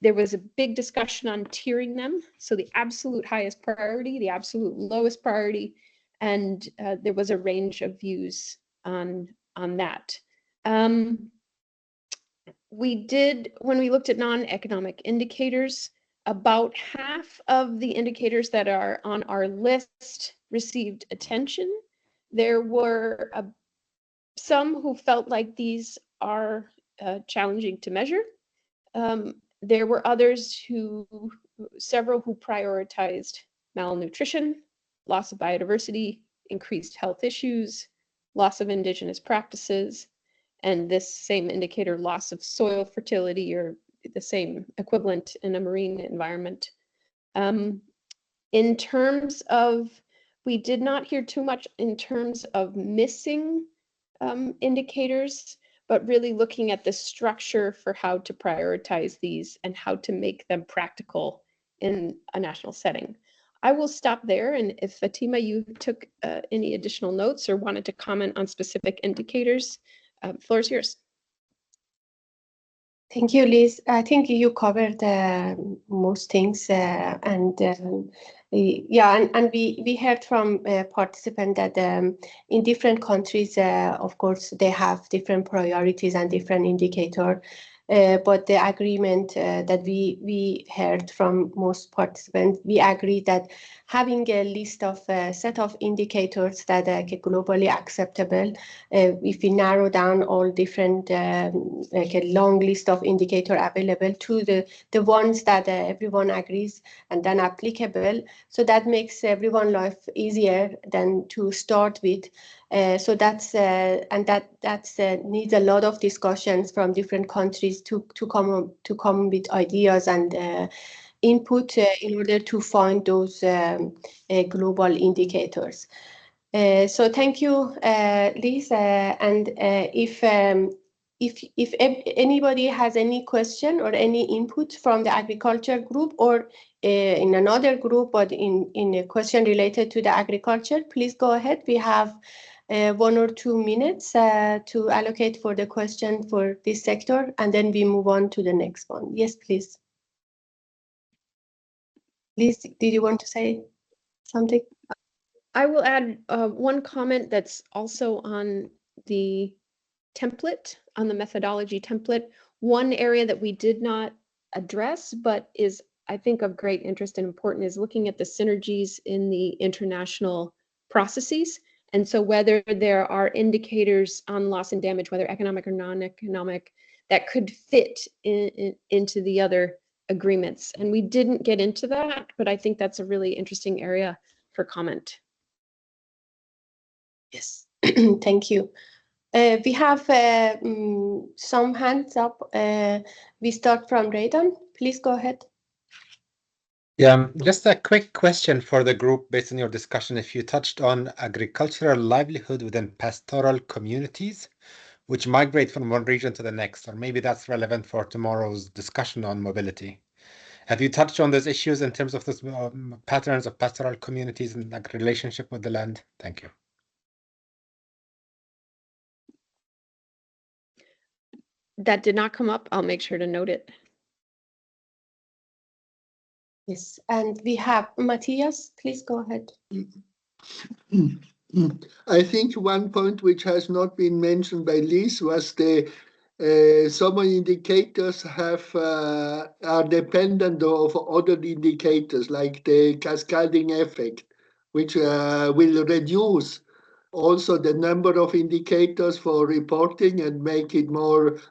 There was a big discussion on tiering them. So the absolute highest priority, the absolute lowest priority, and there was a range of views on that. We did, when we looked at non-economic indicators, about half of the indicators that are on our list received attention. There were some who felt like these are challenging to measure. There were others several who prioritized malnutrition, loss of biodiversity, increased health issues, loss of indigenous practices, and this same indicator, loss of soil fertility, or the same equivalent in a marine environment. In terms of, we did not hear too much in terms of missing indicators, but really looking at the structure for how to prioritize these and how to make them practical in a national setting. I will stop there, and if Fatima, you took any additional notes or wanted to comment on specific indicators, floor is yours. Thank you, Liz. I think you covered most things, yeah, and we heard from participants that in different countries, of course, they have different priorities and different indicators. But the agreement that we heard from most participants, we agree that having a list of set of indicators that are globally acceptable, if we narrow down all different, like a long list of indicators available to the ones that everyone agrees and then applicable, so that makes everyone's life easier than to start with. So that's and that's needs a lot of discussions from different countries to come with ideas and input in order to find those global indicators. So thank you, Liz. And if anybody has any question or any input from the agriculture group or in another group, but in a question related to the agriculture, please go ahead. We have 1 or 2 minutes to allocate for the question for this sector, and then we move on to the next one. Yes, please. Liz, did you want to say something? I will add one comment that's also on the template, on the methodology template. One area that we did not address, but is, I think, of great interest and important, is looking at the synergies in the international processes. And so whether there are indicators on loss and damage, whether economic or non-economic, that could fit into the other agreements. And we didn't get into that, but I think that's a really interesting area for comment. Yes, thank you. We have some hands up. We start from Raydan. Please go ahead. Yeah, just a quick question for the group based on your discussion. If you touched on agricultural livelihood within pastoral communities, which migrate from one region to the next, or maybe that's relevant for tomorrow's discussion on mobility. Have you touched on those issues in terms of those patterns of pastoral communities and like relationship with the land? Thank you. That did not come up. I'll make sure to note it. Yes, and we have Matthias. Please go ahead. I think one point which has not been mentioned by Liz was the some indicators are dependent of other indicators like the cascading effect, which will reduce also the number of indicators for reporting and make it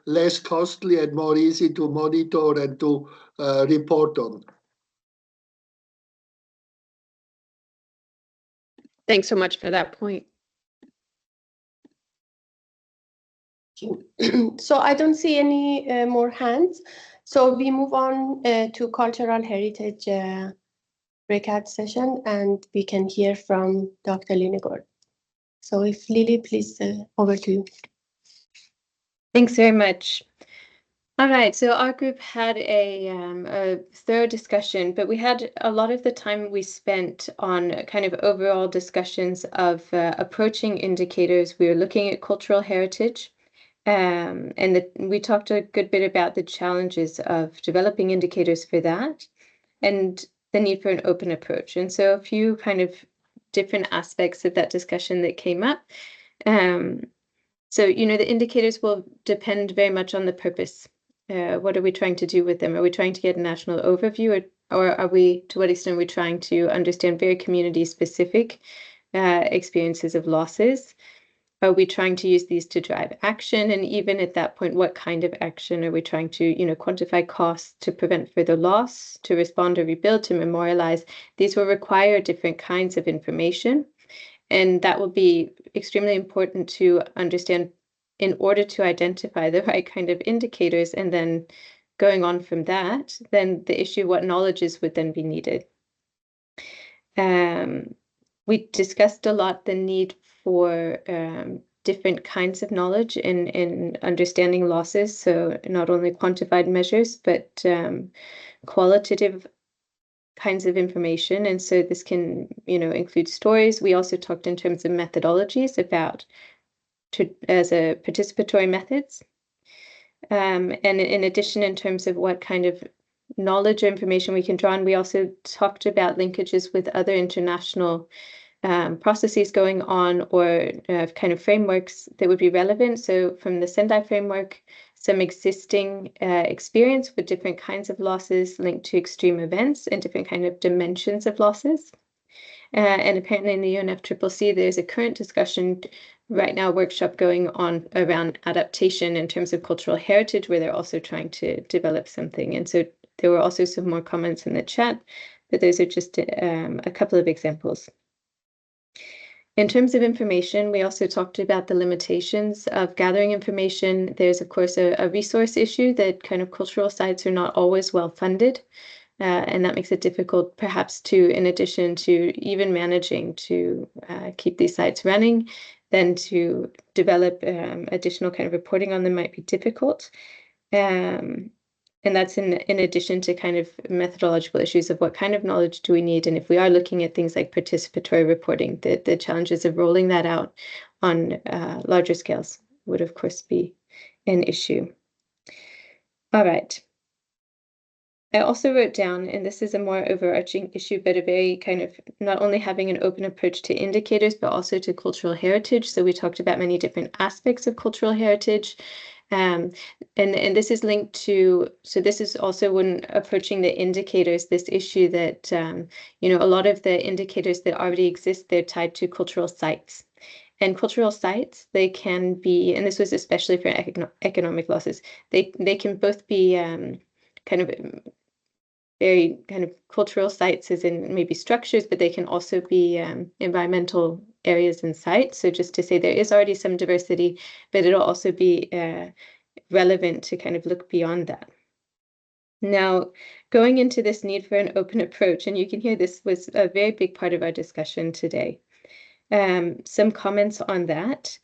less costly and more easy to monitor and to report on. Thanks so much for that point. So I don't see any more hands. So we move on to cultural heritage breakout session, and we can hear from Dr. Linegård. So if Lily, please, over to you. Thanks very much. All right, so our group had a thorough discussion, but we had a lot of the time we spent on kind of overall discussions of approaching indicators. We were looking at cultural heritage, and we talked a good bit about the challenges of developing indicators for that and the need for an open approach. And so a few kind of different aspects of that discussion that came up. So, the indicators will depend very much on the purpose. What are we trying to do with them? Are we trying to get a national overview, or are we, to what extent are we trying to understand very community-specific experiences of losses? Are we trying to use these to drive action? And even at that point, what kind of action are we trying to, quantify costs to prevent further loss, to respond or rebuild, to memorialize? These will require different kinds of information. And that will be extremely important to understand in order to identify the right kind of indicators. And then going on from that, then the issue, what knowledges would then be needed. We discussed a lot the need for different kinds of knowledge in understanding losses. So not only quantified measures, but qualitative kinds of information. And so this can, include stories. We also talked in terms of methodologies about as a participatory methods. And in addition, in terms of what kind of knowledge or information we can draw on, we also talked about linkages with other international processes going on, or kind of frameworks that would be relevant. So from the Sendai framework, some existing experience with different kinds of losses linked to extreme events and different kind of dimensions of losses. And apparently in the UNFCCC, there's a current discussion right now, workshop going on around adaptation in terms of cultural heritage, where they're also trying to develop something. And so there were also some more comments in the chat, but those are just a couple of examples. In terms of information, we also talked about the limitations of gathering information. There's, of course, a resource issue that kind of cultural sites are not always well funded. And that makes it difficult, perhaps, in addition to even managing to keep these sites running, then to develop additional kind of reporting on them might be difficult. And that's in addition to kind of methodological issues of what kind of knowledge do we need. And if we are looking at things like participatory reporting, the challenges of rolling that out on larger scales would, of course, be an issue. All right. I also wrote down, and this is a more overarching issue, but a very kind of not only having an open approach to indicators, but also to cultural heritage. So we talked about many different aspects of cultural heritage. And this is linked to, so this is also when approaching the indicators, this issue that, a lot of the indicators that already exist, they're tied to cultural sites. And cultural sites, they can be, and this was especially for economic losses, they can both be kind of very kind of cultural sites as in maybe structures, but they can also be environmental areas and sites. So just to say there is already some diversity, but it'll also be relevant to kind of look beyond that. Now, going into this need for an open approach, and you can hear this was a very big part of our discussion today. Some comments on that.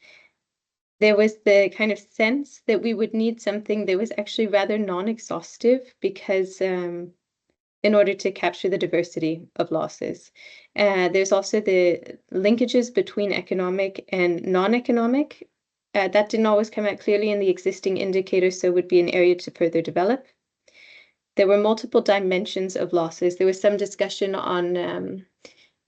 There was the kind of sense that we would need something that was actually rather non-exhaustive because in order to capture the diversity of losses. There's also the linkages between economic and non-economic. That didn't always come out clearly in the existing indicators, so would be an area to further develop. There were multiple dimensions of losses. There was some discussion on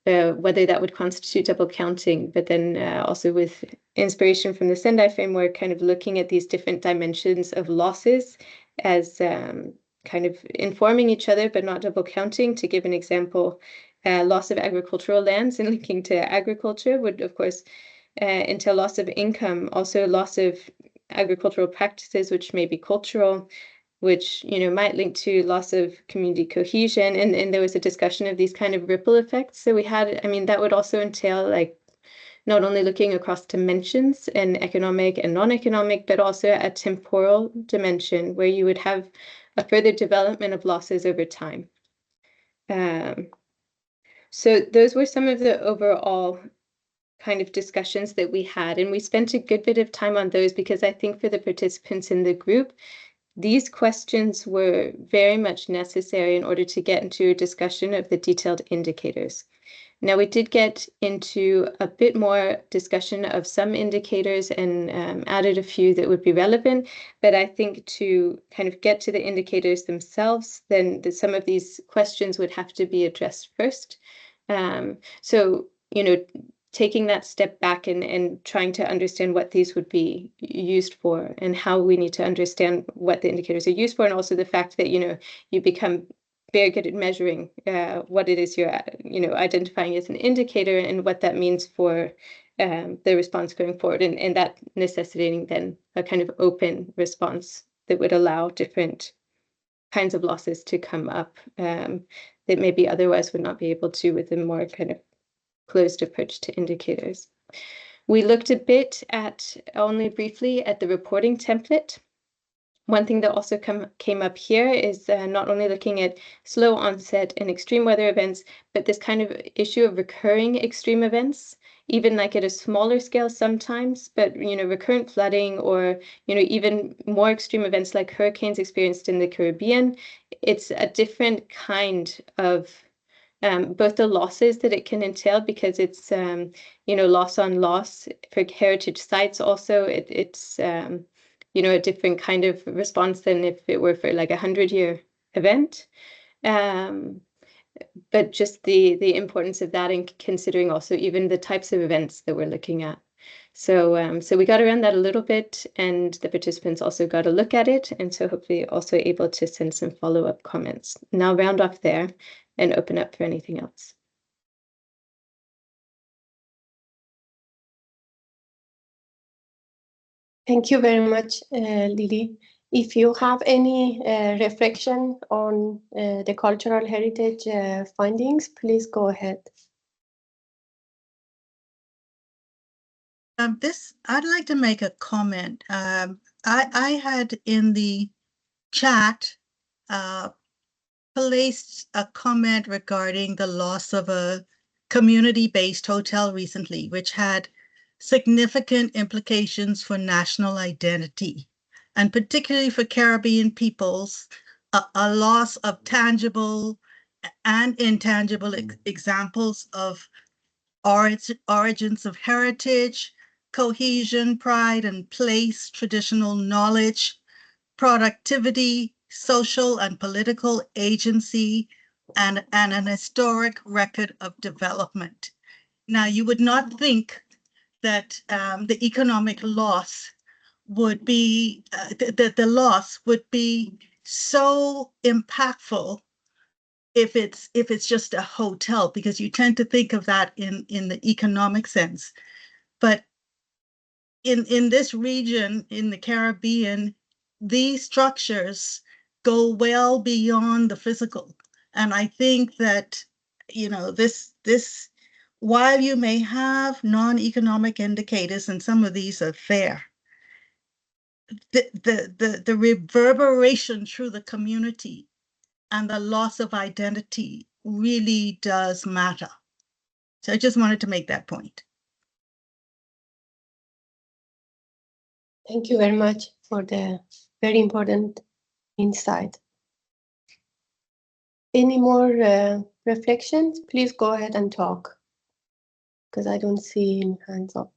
whether that would constitute double counting, but then also with inspiration from the Sendai framework, kind of looking at these different dimensions of losses as kind of informing each other, but not double counting. To give an example, loss of agricultural lands and linking to agriculture would, of course, entail loss of income, also loss of agricultural practices, which may be cultural, which might link to loss of community cohesion. And there was a discussion of these kind of ripple effects. So we had, that would also entail like not only looking across dimensions and economic and non-economic, but also a temporal dimension where you would have a further development of losses over time. So those were some of the overall kind of discussions that we had. And we spent a good bit of time on those because I think for the participants in the group, these questions were very much necessary in order to get into a discussion of the detailed indicators. Now, we did get into a bit more discussion of some indicators and added a few that would be relevant, but I think to kind of get to the indicators themselves, then some of these questions would have to be addressed first. So, taking that step back and trying to understand what these would be used for and how we need to understand what the indicators are used for, and also the fact that, you become very good at measuring what it is you're, identifying as an indicator and what that means for the response going forward, and that necessitating then a kind of open response that would allow different kinds of losses to come up that maybe otherwise would not be able to with a more kind of closed approach to indicators. We looked a bit at, only briefly, at the reporting template. One thing that also came up here is not only looking at slow onset and extreme weather events, but this kind of issue of recurring extreme events, even like at a smaller scale sometimes, but recurrent flooding or even more extreme events like hurricanes experienced in the Caribbean. It's a different kind of both the losses that it can entail, because it's loss on loss for heritage sites. Also, it's a different kind of response than if it were for like 100-year event. But just the importance of that, and considering also even the types of events that we're looking at. So we got around that a little bit, and the participants also got a look at it, and so hopefully also able to send some follow-up comments. Now round off there and open up for anything else. Thank you very much, Lily. If you have any reflection on the cultural heritage findings, please go ahead. I'd like to make a comment. I had in the chat placed a comment regarding the loss of a community-based hotel recently, which had significant implications for national identity, and particularly for Caribbean peoples, a loss of tangible and intangible examples of origins of heritage, cohesion, pride and place, traditional knowledge, productivity, social and political agency, and an historic record of development. Now, you would not think that the economic loss would be, that the loss would be so impactful if it's just a hotel, because you tend to think of that in the economic sense. But in this region, in the Caribbean, these structures go well beyond the physical. And I think that, this, while you may have non-economic indicators, and some of these are fair, the reverberation through the community and the loss of identity really does matter. So I just wanted to make that point. Thank you very much for the very important insight. Any more reflections? Please go ahead and talk, because I don't see any hands up.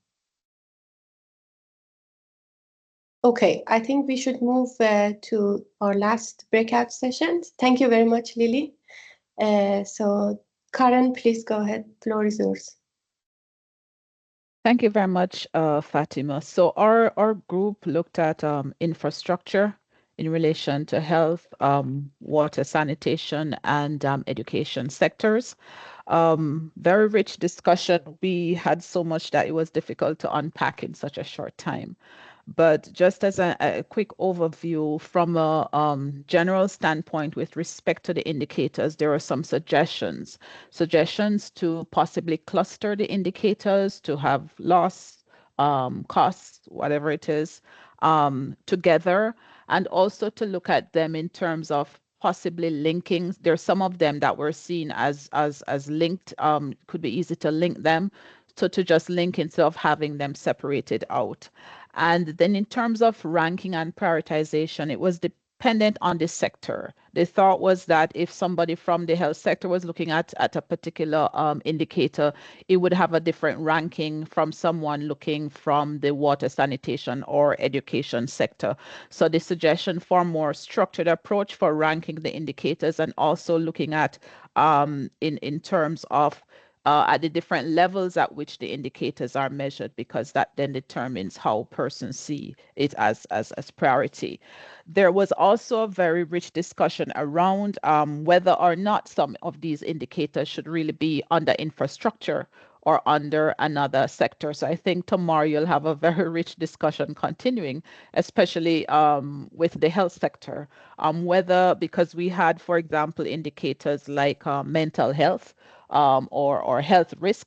Okay, I think we should move to our last breakout sessions. Thank you very much, Lily. So Karen, please go ahead. Floor is yours. Thank you very much, Fatima. So our group looked at infrastructure in relation to health, water, sanitation, and education sectors. Very rich discussion. We had so much that it was difficult to unpack in such a short time. But just as a quick overview from a general standpoint with respect to the indicators, there are some suggestions to possibly cluster the indicators, to have loss, costs, whatever it is, together, and also to look at them in terms of possibly linking. There's some of them that were seen as linked, could be easy to link them. So to just link instead of having them separated out. And then in terms of ranking and prioritization, it was dependent on the sector. The thought was that if somebody from the health sector was looking at a particular indicator, it would have a different ranking from someone looking from the water, sanitation, or education sector. So the suggestion for a more structured approach for ranking the indicators and also looking at in terms of at the different levels at which the indicators are measured, because that then determines how persons see it as priority. There was also a very rich discussion around whether or not some of these indicators should really be under infrastructure or under another sector. So I think tomorrow you'll have a very rich discussion continuing, especially with the health sector, whether, because we had, for example, indicators like mental health, or health risk,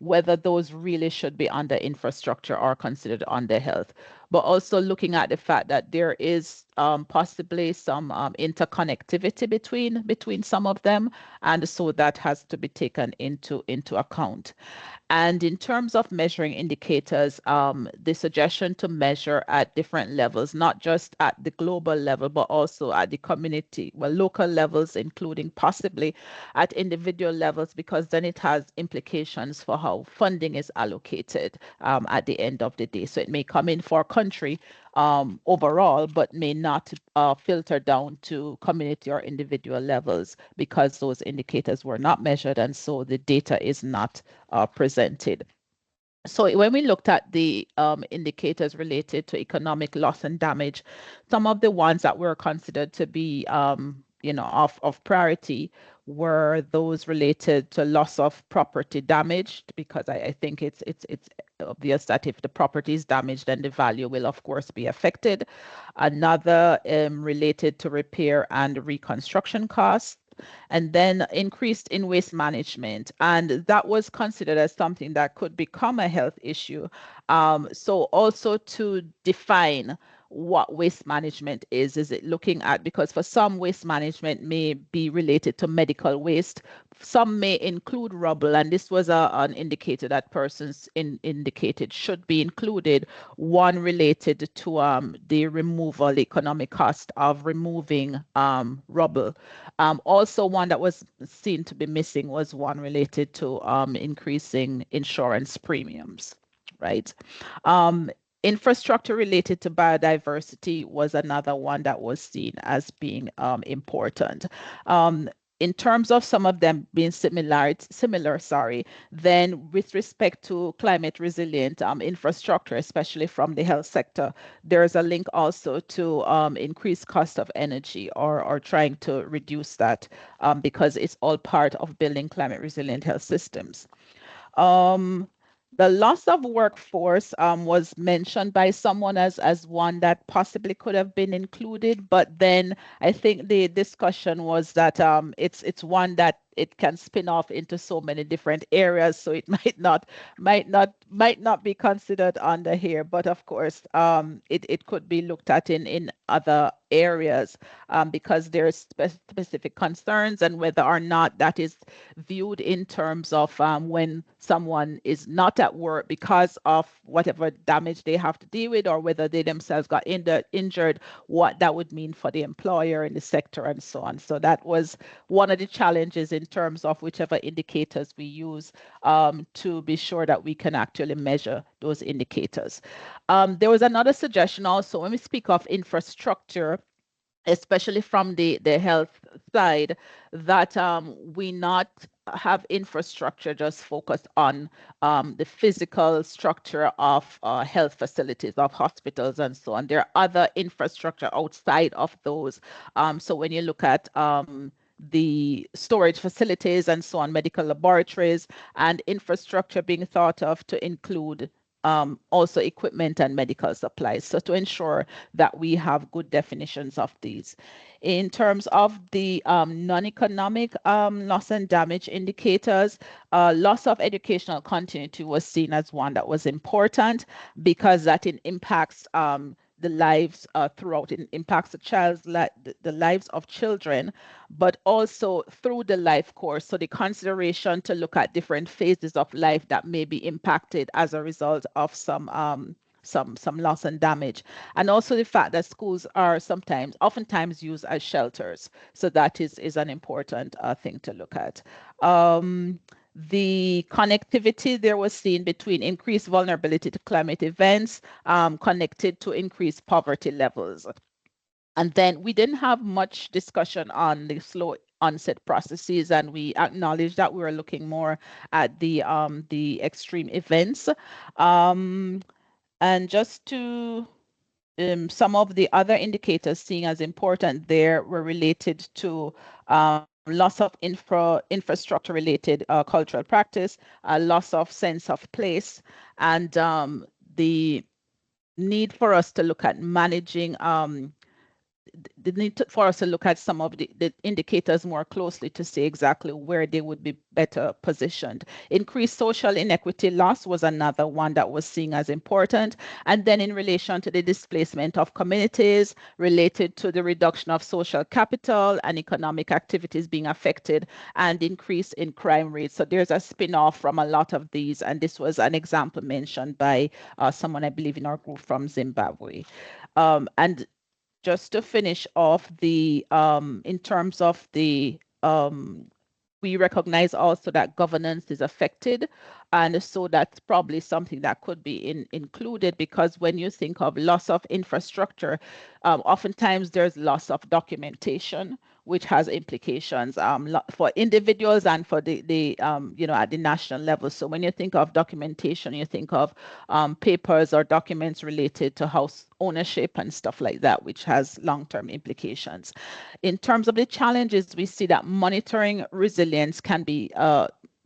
whether those really should be under infrastructure or considered under health. But also looking at the fact that there is possibly some interconnectivity between some of them, and so that has to be taken into account. And in terms of measuring indicators, the suggestion to measure at different levels, not just at the global level, but also at the community, local levels, including possibly at individual levels, because then it has implications for how funding is allocated at the end of the day. So it may come in for a country overall, but may not filter down to community or individual levels because those indicators were not measured, and so the data is not presented. So when we looked at the indicators related to economic loss and damage, some of the ones that were considered to be of priority were those related to loss of property damaged, because I think it's obvious that if the property is damaged, then the value will of course be affected. Another related to repair and reconstruction costs, and then increased in waste management. And that was considered as something that could become a health issue. So also to define what waste management is it looking at, because for some waste management may be related to medical waste, some may include rubble, and this was an indicator that persons indicated should be included, one related to the removal, the economic cost of removing rubble. Also one that was seen to be missing was one related to increasing insurance premiums, right? Infrastructure related to biodiversity was another one that was seen as being important. In terms of some of them being similar, then with respect to climate resilient infrastructure, especially from the health sector, there's a link also to increased cost of energy or trying to reduce that because it's all part of building climate resilient health systems. The loss of workforce was mentioned by someone as one that possibly could have been included, but then I think the discussion was that it's one that it can spin off into so many different areas, so it might not be considered under here. But of course, it could be looked at in other areas because there are specific concerns, and whether or not that is viewed in terms of when someone is not at work because of whatever damage they have to deal with, or whether they themselves got injured, what that would mean for the employer in the sector and so on. So that was one of the challenges in terms of whichever indicators we use to be sure that we can actually measure those indicators. There was another suggestion also when we speak of infrastructure, especially from the health side, that we not have infrastructure just focused on the physical structure of health facilities, of hospitals and so on. There are other infrastructure outside of those. So when you look at the storage facilities and so on, medical laboratories, and infrastructure being thought of to include also equipment and medical supplies. So to ensure that we have good definitions of these. In terms of the non-economic loss and damage indicators, loss of educational continuity was seen as one that was important because that impacts the lives throughout. It impacts the lives of children, but also through the life course. So the consideration to look at different phases of life that may be impacted as a result of some loss and damage, and also the fact that schools are oftentimes used as shelters. So that is an important thing to look at. The connectivity there was seen between increased vulnerability to climate events connected to increased poverty levels. And then we didn't have much discussion on the slow onset processes, and we acknowledge that we were looking more at the extreme events. And just to some of the other indicators seen as important there were related to loss of infrastructure related cultural practice, loss of sense of place, and the need for us to look at managing the need for us to look at some of the indicators more closely to see exactly where they would be better positioned. Increased social inequity loss was another one that was seen as important. And then in relation to the displacement of communities related to the reduction of social capital and economic activities being affected, and increase in crime rates. So there's a spin-off from a lot of these. And this was an example mentioned by someone, I believe, in our group from Zimbabwe. And just to finish off the in terms of the we recognize also that governance is affected, and so that's probably something that could be included, because when you think of loss of infrastructure, oftentimes there's loss of documentation, which has implications for individuals and for the at the national level. So when you think of documentation, you think of papers or documents related to house ownership and stuff like that, which has long-term implications. In terms of the challenges, we see that monitoring resilience can be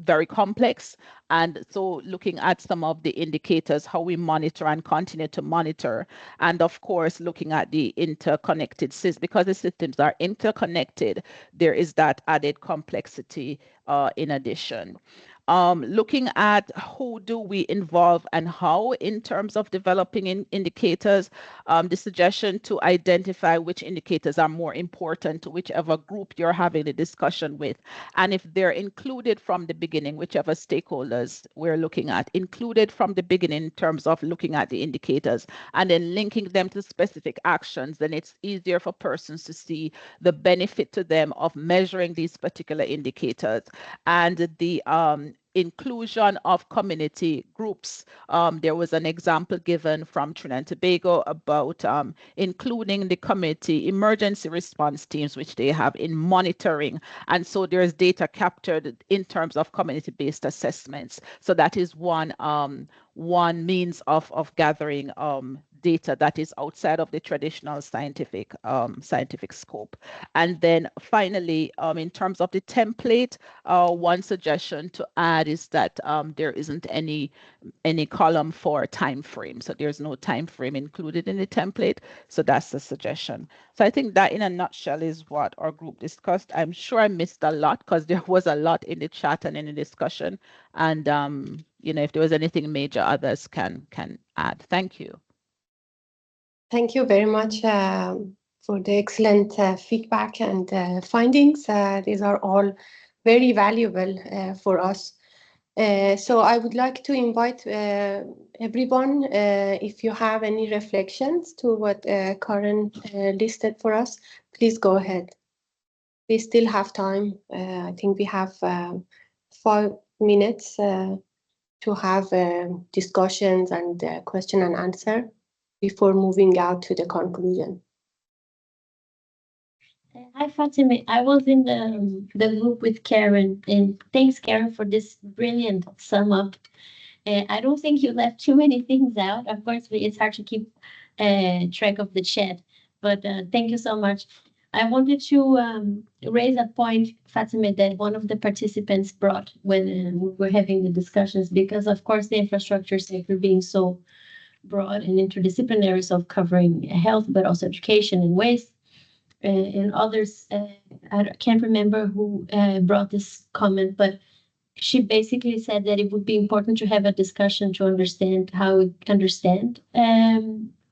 very complex. And so looking at some of the indicators, how we monitor and continue to monitor, and of course, looking at the interconnected systems, because the systems are interconnected, there is that added complexity in addition. Looking at who do we involve and how in terms of developing indicators, the suggestion to identify which indicators are more important to whichever group you're having a discussion with. And if they're included from the beginning, whichever stakeholders we're looking at, included from the beginning in terms of looking at the indicators and then linking them to specific actions, then it's easier for persons to see the benefit to them of measuring these particular indicators. And the inclusion of community groups. There was an example given from Trinidad and Tobago about including the community emergency response teams, which they have in monitoring. And so there's data captured in terms of community-based assessments. So that is one means of gathering data that is outside of the traditional scientific scope. And then finally, in terms of the template, one suggestion to add is that there isn't any column for time frame. So there's no time frame included in the template. So that's the suggestion. So I think that in a nutshell is what our group discussed. I'm sure I missed a lot because there was a lot in the chat and in the discussion. And if there was anything major, others can add. Thank you. Thank you very much for the excellent feedback and findings. These are all very valuable for us. So I would like to invite everyone, if you have any reflections to what Karen listed for us, please go ahead. We still have time. I think we have 5 minutes to have discussions and question and answer before moving out to the conclusion. Hi, Fatima. I was in the group with Karen, and thanks, Karen, for this brilliant sum up. I don't think you left too many things out. Of course, it's hard to keep track of the chat, but thank you so much. I wanted to raise a point, Fatima, that one of the participants brought when we were having the discussions, because of course the infrastructure sector being so broad and interdisciplinary, so covering health, but also education and waste. And others, I can't remember who brought this comment, but she basically said that it would be important to have a discussion to understand how we understand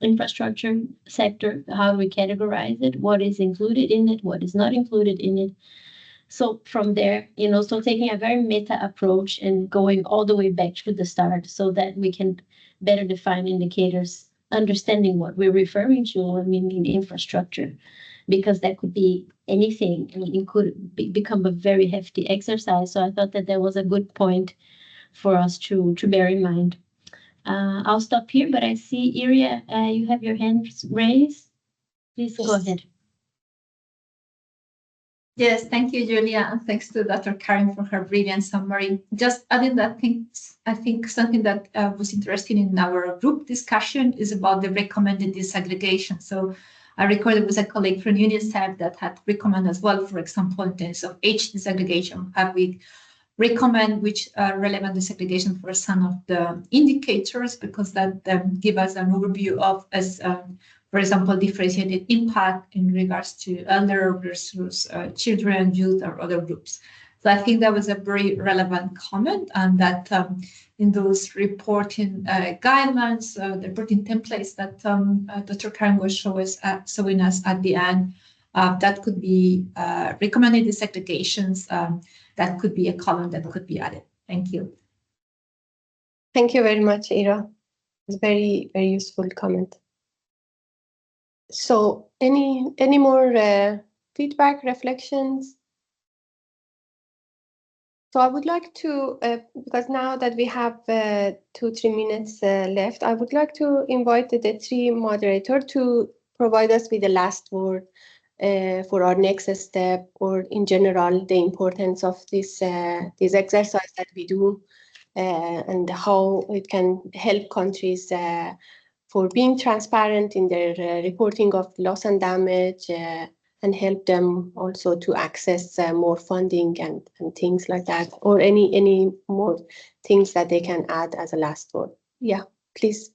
infrastructure sector, how we categorize it, what is included in it, what is not included in it. So from there, so taking a very meta approach and going all the way back to the start so that we can better define indicators, understanding what we're referring to, in infrastructure, because that could be anything. It could become a very hefty exercise. So I thought that was a good point for us to bear in mind. I'll stop here, but I see, Iria, you have your hand raised. Please go ahead. Yes, thank you, Julia, and thanks to Dr. Karen for her brilliant summary. Just adding that I think something that was interesting in our group discussion is about the recommended disaggregation. So I recall it was a colleague from UNICEF that had recommended as well, for example, in terms of age disaggregation, have we recommend which relevant disaggregation for some of the indicators, because that give us an overview of, as for example, differentiated impact in regards to elder versus children, youth, or other groups. So I think that was a very relevant comment, and that in those reporting guidelines, the reporting templates that Dr. Karen was showing us at the end, that could be recommended disaggregations. That could be a column that could be added. Thank you. Thank you very much, Ira. It's very, very useful comment. So any more feedback, reflections? So I would like to, because now that we have 2-3 minutes left, I would like to invite the 3 moderators to provide us with the last word for our next step, or in general, the importance of this exercise that we do, and how it can help countries for being transparent in their reporting of loss and damage, and help them also to access more funding and things like that, or any more things that they can add as a last word. Yeah, please.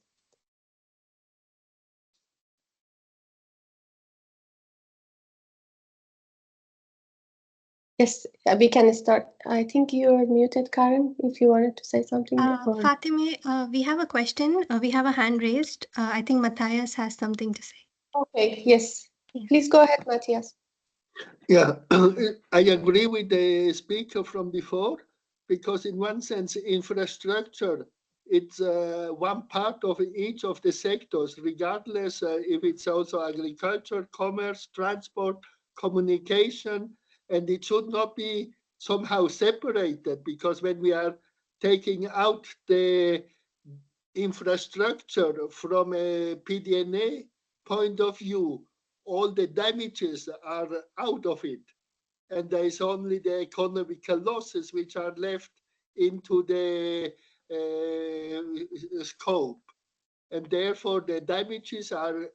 Yes, we can start. I think you're muted, Karen, if you wanted to say something. Fatima, we have a question. We have a hand raised. I think Matthias has something to say. Okay, yes. Please go ahead, Matthias. Yeah, I agree with the speaker from before, because in one sense, infrastructure, it's one part of each of the sectors, regardless if it's also agriculture, commerce, transport, communication, and it should not be somehow separated, because when we are taking out the infrastructure from a PDNA point of view, all the damages are out of it. And there is only the economical losses which are left into the scope. and therefore the damages are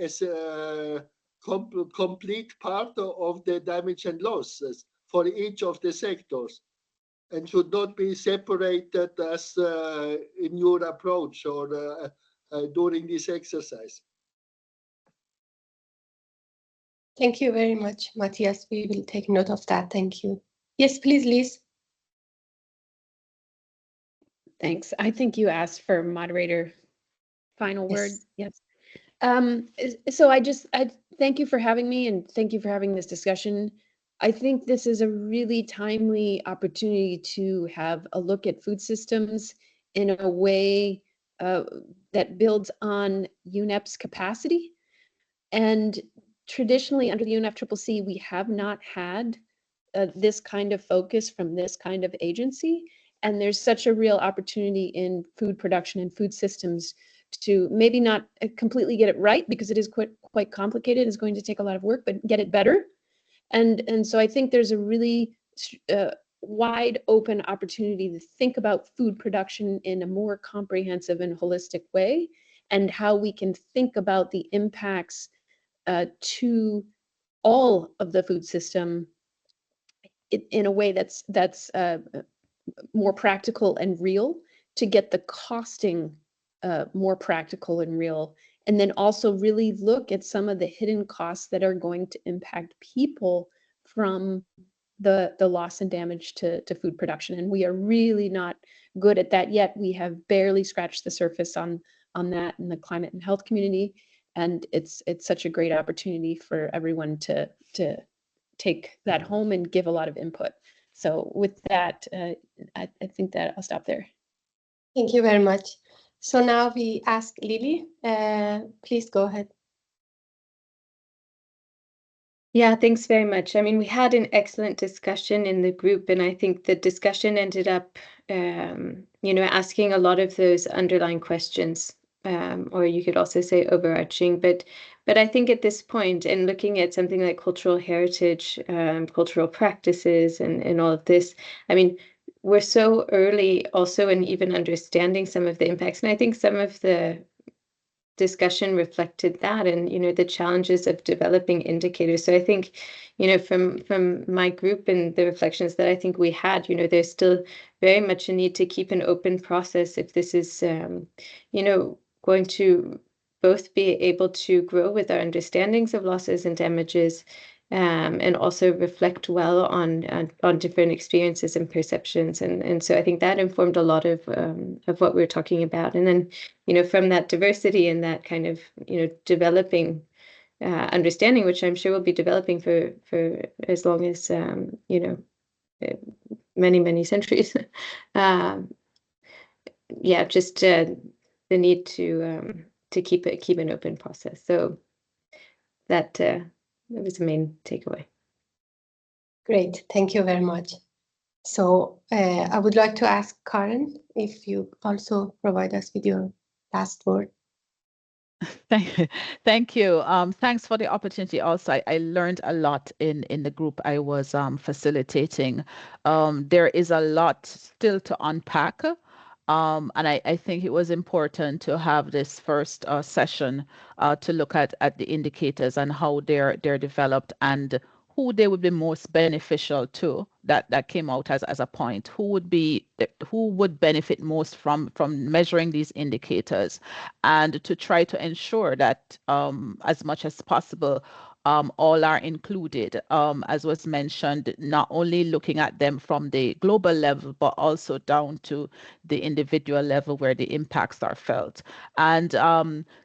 as a complete part of the damage and losses for each of the sectors, and should not be separated as in your approach or during this exercise. Thank you very much, Matthias. We will take note of that. Thank you. Yes, please, Liz. Thanks. I think you asked for moderator final word. Yes. So I thank you for having me, and thank you for having this discussion. I think this is a really timely opportunity to have a look at food systems in a way that builds on UNEP's capacity. And traditionally under the UNFCCC, we have not had this kind of focus from this kind of agency. And there's such a real opportunity in food production and food systems to maybe not completely get it right, because it is quite complicated. It's going to take a lot of work, but get it better. And so I think there's a really wide open opportunity to think about food production in a more comprehensive and holistic way, and how we can think about the impacts to all of the food system in a way that's more practical and real, to get the costing more practical and real, and then also really look at some of the hidden costs that are going to impact people from the loss and damage to food production. And we are really not good at that yet. We have barely scratched the surface on that in the climate and health community. And it's such a great opportunity for everyone to take that home and give a lot of input. So with that, I think that I'll stop there. Thank you very much. So now we ask Lily, please go ahead. Yeah, thanks very much. I mean, we had an excellent discussion in the group, and I think the discussion ended up, asking a lot of those underlying questions, or you could also say overarching. But I think at this point, and looking at something like cultural heritage, cultural practices, and all of this, I mean, we're so early also in even understanding some of the impacts. And I think some of the discussion reflected that, and the challenges of developing indicators. So I think from my group and the reflections that I think we had, there's still very much a need to keep an open process if this is going to both be able to grow with our understandings of losses and damages, and also reflect well on different experiences and perceptions. And so I think that informed a lot of what we're talking about. And then, from that diversity and that kind of, developing understanding, which I'm sure will be developing for as long as, many, many centuries. Just the need to keep an open process. So that was the main takeaway. Great, thank you very much. So I would like to ask Karen if you also provide us with your last word. Thank you. Thanks for the opportunity. Also, I learned a lot in the group I was facilitating. There is a lot still to unpack. And I think it was important to have this first session to look at the indicators and how they're developed and who they would be most beneficial to. That came out as a point. Who would benefit most from measuring these indicators, and to try to ensure that as much as possible all are included, as was mentioned, not only looking at them from the global level, but also down to the individual level where the impacts are felt. And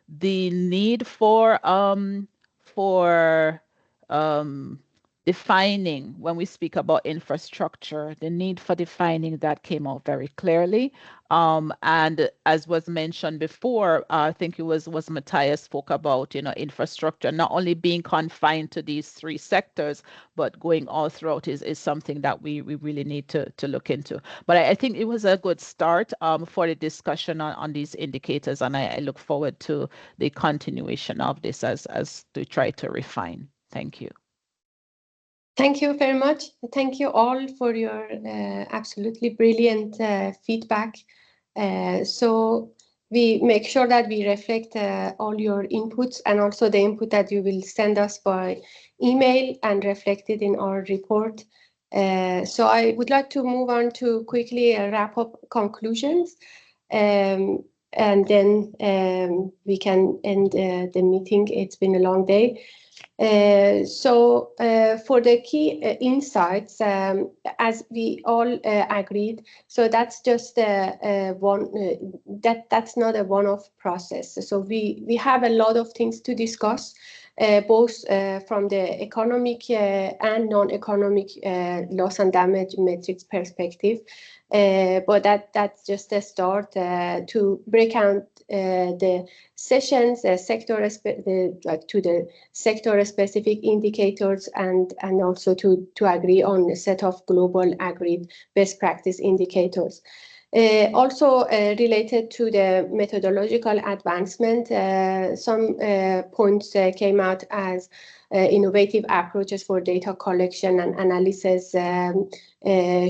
the need for defining, when we speak about infrastructure, the need for defining that came out very clearly. And as was mentioned before, I think it was Matthias spoke about, infrastructure not only being confined to these three sectors, but going all throughout is something that we really need to look into. But I think it was a good start for the discussion on these indicators, and I look forward to the continuation of this as to try to refine. Thank you. Thank you very much. Thank you all for your absolutely brilliant feedback. So we make sure that we reflect all your inputs and also the input that you will send us by email and reflect it in our report. So I would like to move on to quickly wrap up conclusions, and then we can end the meeting. It's been a long day. So for the key insights, as we all agreed, so that's just that's not a one-off process. So we have a lot of things to discuss, both from the economic and non-economic loss and damage metrics perspective. But that's just a start to break out the sessions, to the sector-specific indicators, and also to agree on a set of global agreed best practice indicators. Also related to the methodological advancement, some points came out as innovative approaches for data collection and analysis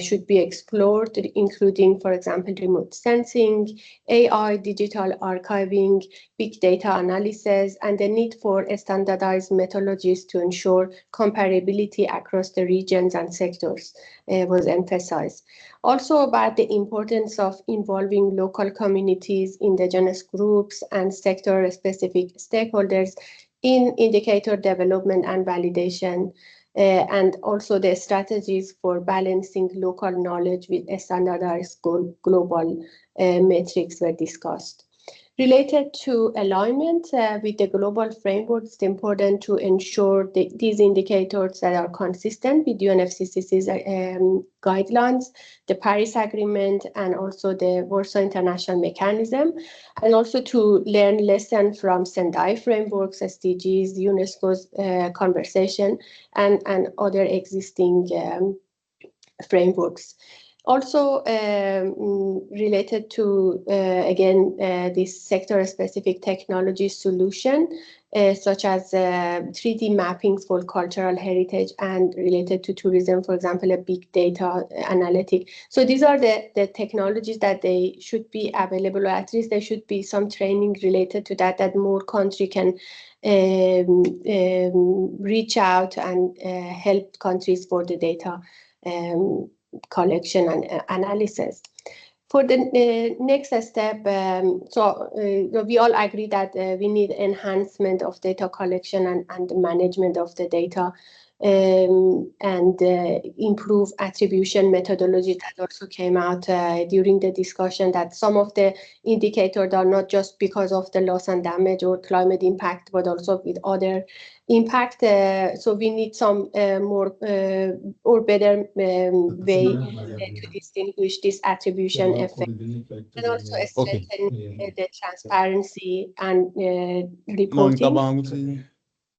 should be explored, including, for example, remote sensing, AI, digital archiving, big data analysis, and the need for standardized methodologies to ensure comparability across the regions and sectors was emphasized. Also about the importance of involving local communities, indigenous groups, and sector-specific stakeholders in indicator development and validation, and also the strategies for balancing local knowledge with standardized global metrics were discussed. Related to alignment with the global framework, it's important to ensure that these indicators that are consistent with UNFCCC's guidelines, the Paris Agreement, and also the Warsaw International Mechanism, and also to learn lessons from Sendai frameworks, SDGs, UNESCO's conversation, and other existing frameworks. Also related to, again, this sector-specific technology solution, such as 3D mappings for cultural heritage and related to tourism, for example, a big data analytic. So these are the technologies that they should be available, or at least there should be some training related to that more country can reach out and help countries for the data collection and analysis. For the next step, we all agree that we need enhancement of data collection and management of the data, and improve attribution methodology. That also came out during the discussion, that some of the indicators are not just because of the loss and damage or climate impact, but also with other impact. So we need some more or better way to distinguish this attribution effect, and also strengthen the transparency and reporting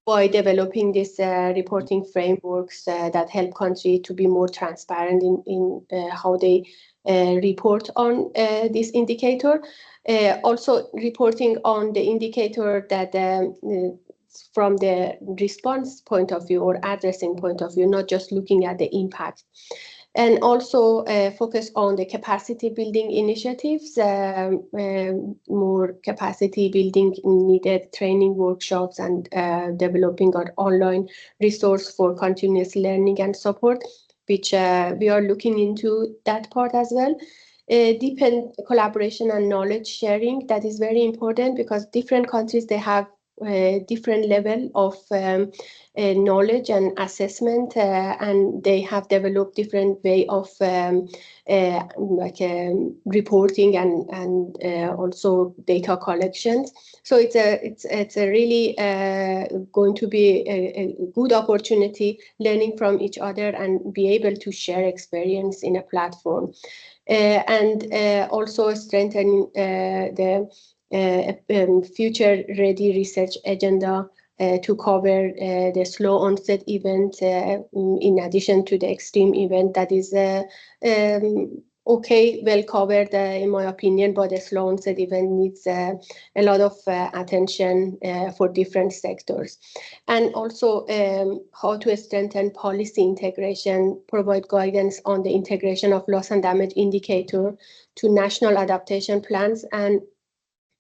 by developing these reporting frameworks that help countries to be more transparent in how they report on this indicator. Also reporting on the indicator that from the response point of view or addressing point of view, not just looking at the impact. And also focus on the capacity building initiatives, more capacity building needed, training workshops, and developing our online resource for continuous learning and support, which we are looking into that part as well. Deepen collaboration and knowledge sharing. That is very important because different countries, they have different level of knowledge and assessment, and they have developed different way of reporting and also data collections. So it's a really going to be a good opportunity learning from each other and be able to share experience in a platform, and also strengthening the future-ready research agenda to cover the slow onset event in addition to the extreme event that is okay, well covered in my opinion, but the slow onset event needs a lot of attention for different sectors. And also how to strengthen policy integration, provide guidance on the integration of loss and damage indicator to national adaptation plans, and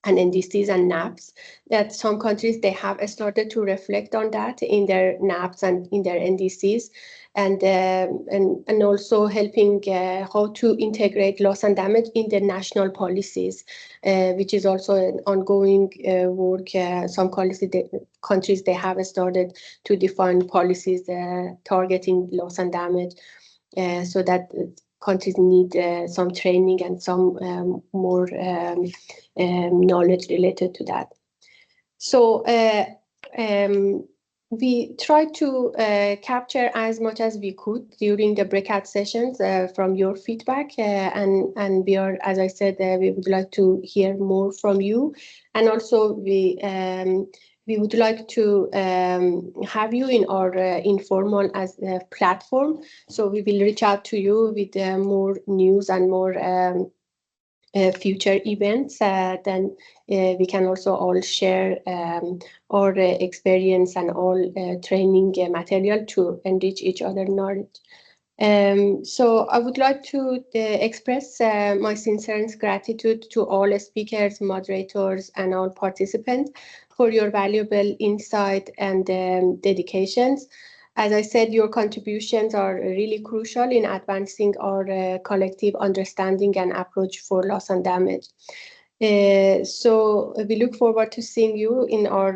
and NDCs and NAPs, that some countries, they have started to reflect on that in their NAPs and in their NDCs, and also helping how to integrate loss and damage in the national policies, which is also an ongoing work. Some countries, they have started to define policies targeting loss and damage, so that countries need some training and some more knowledge related to that. So we tried to capture as much as we could during the breakout sessions from your feedback, and we are, as I said, we would like to hear more from you, and also we would like to have you in our informal as a platform. So we will reach out to you with more news and more future events. Then we can also all share our experience and all training material to enrich each other's knowledge. So I would like to express my sincere gratitude to all speakers, moderators, and all participants for your valuable insight and dedications. As I said, your contributions are really crucial in advancing our collective understanding and approach for loss and damage. So we look forward to seeing you in our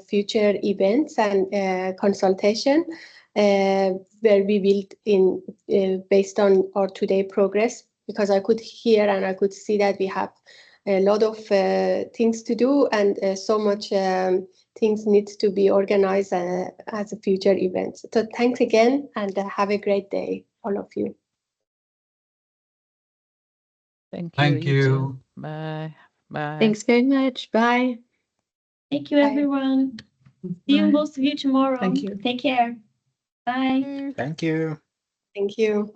future events and consultation, where we will, based on our today progress, because I could hear and I could see that we have a lot of things to do, and so much things need to be organized as a future events. So thanks again, and have a great day, all of you. Thank you. Thank you. too. Bye. Bye. Thanks very much. Bye. Thank you, everyone. See you, most of you tomorrow. Thank you. Take care. Bye. Thank you. Thank you.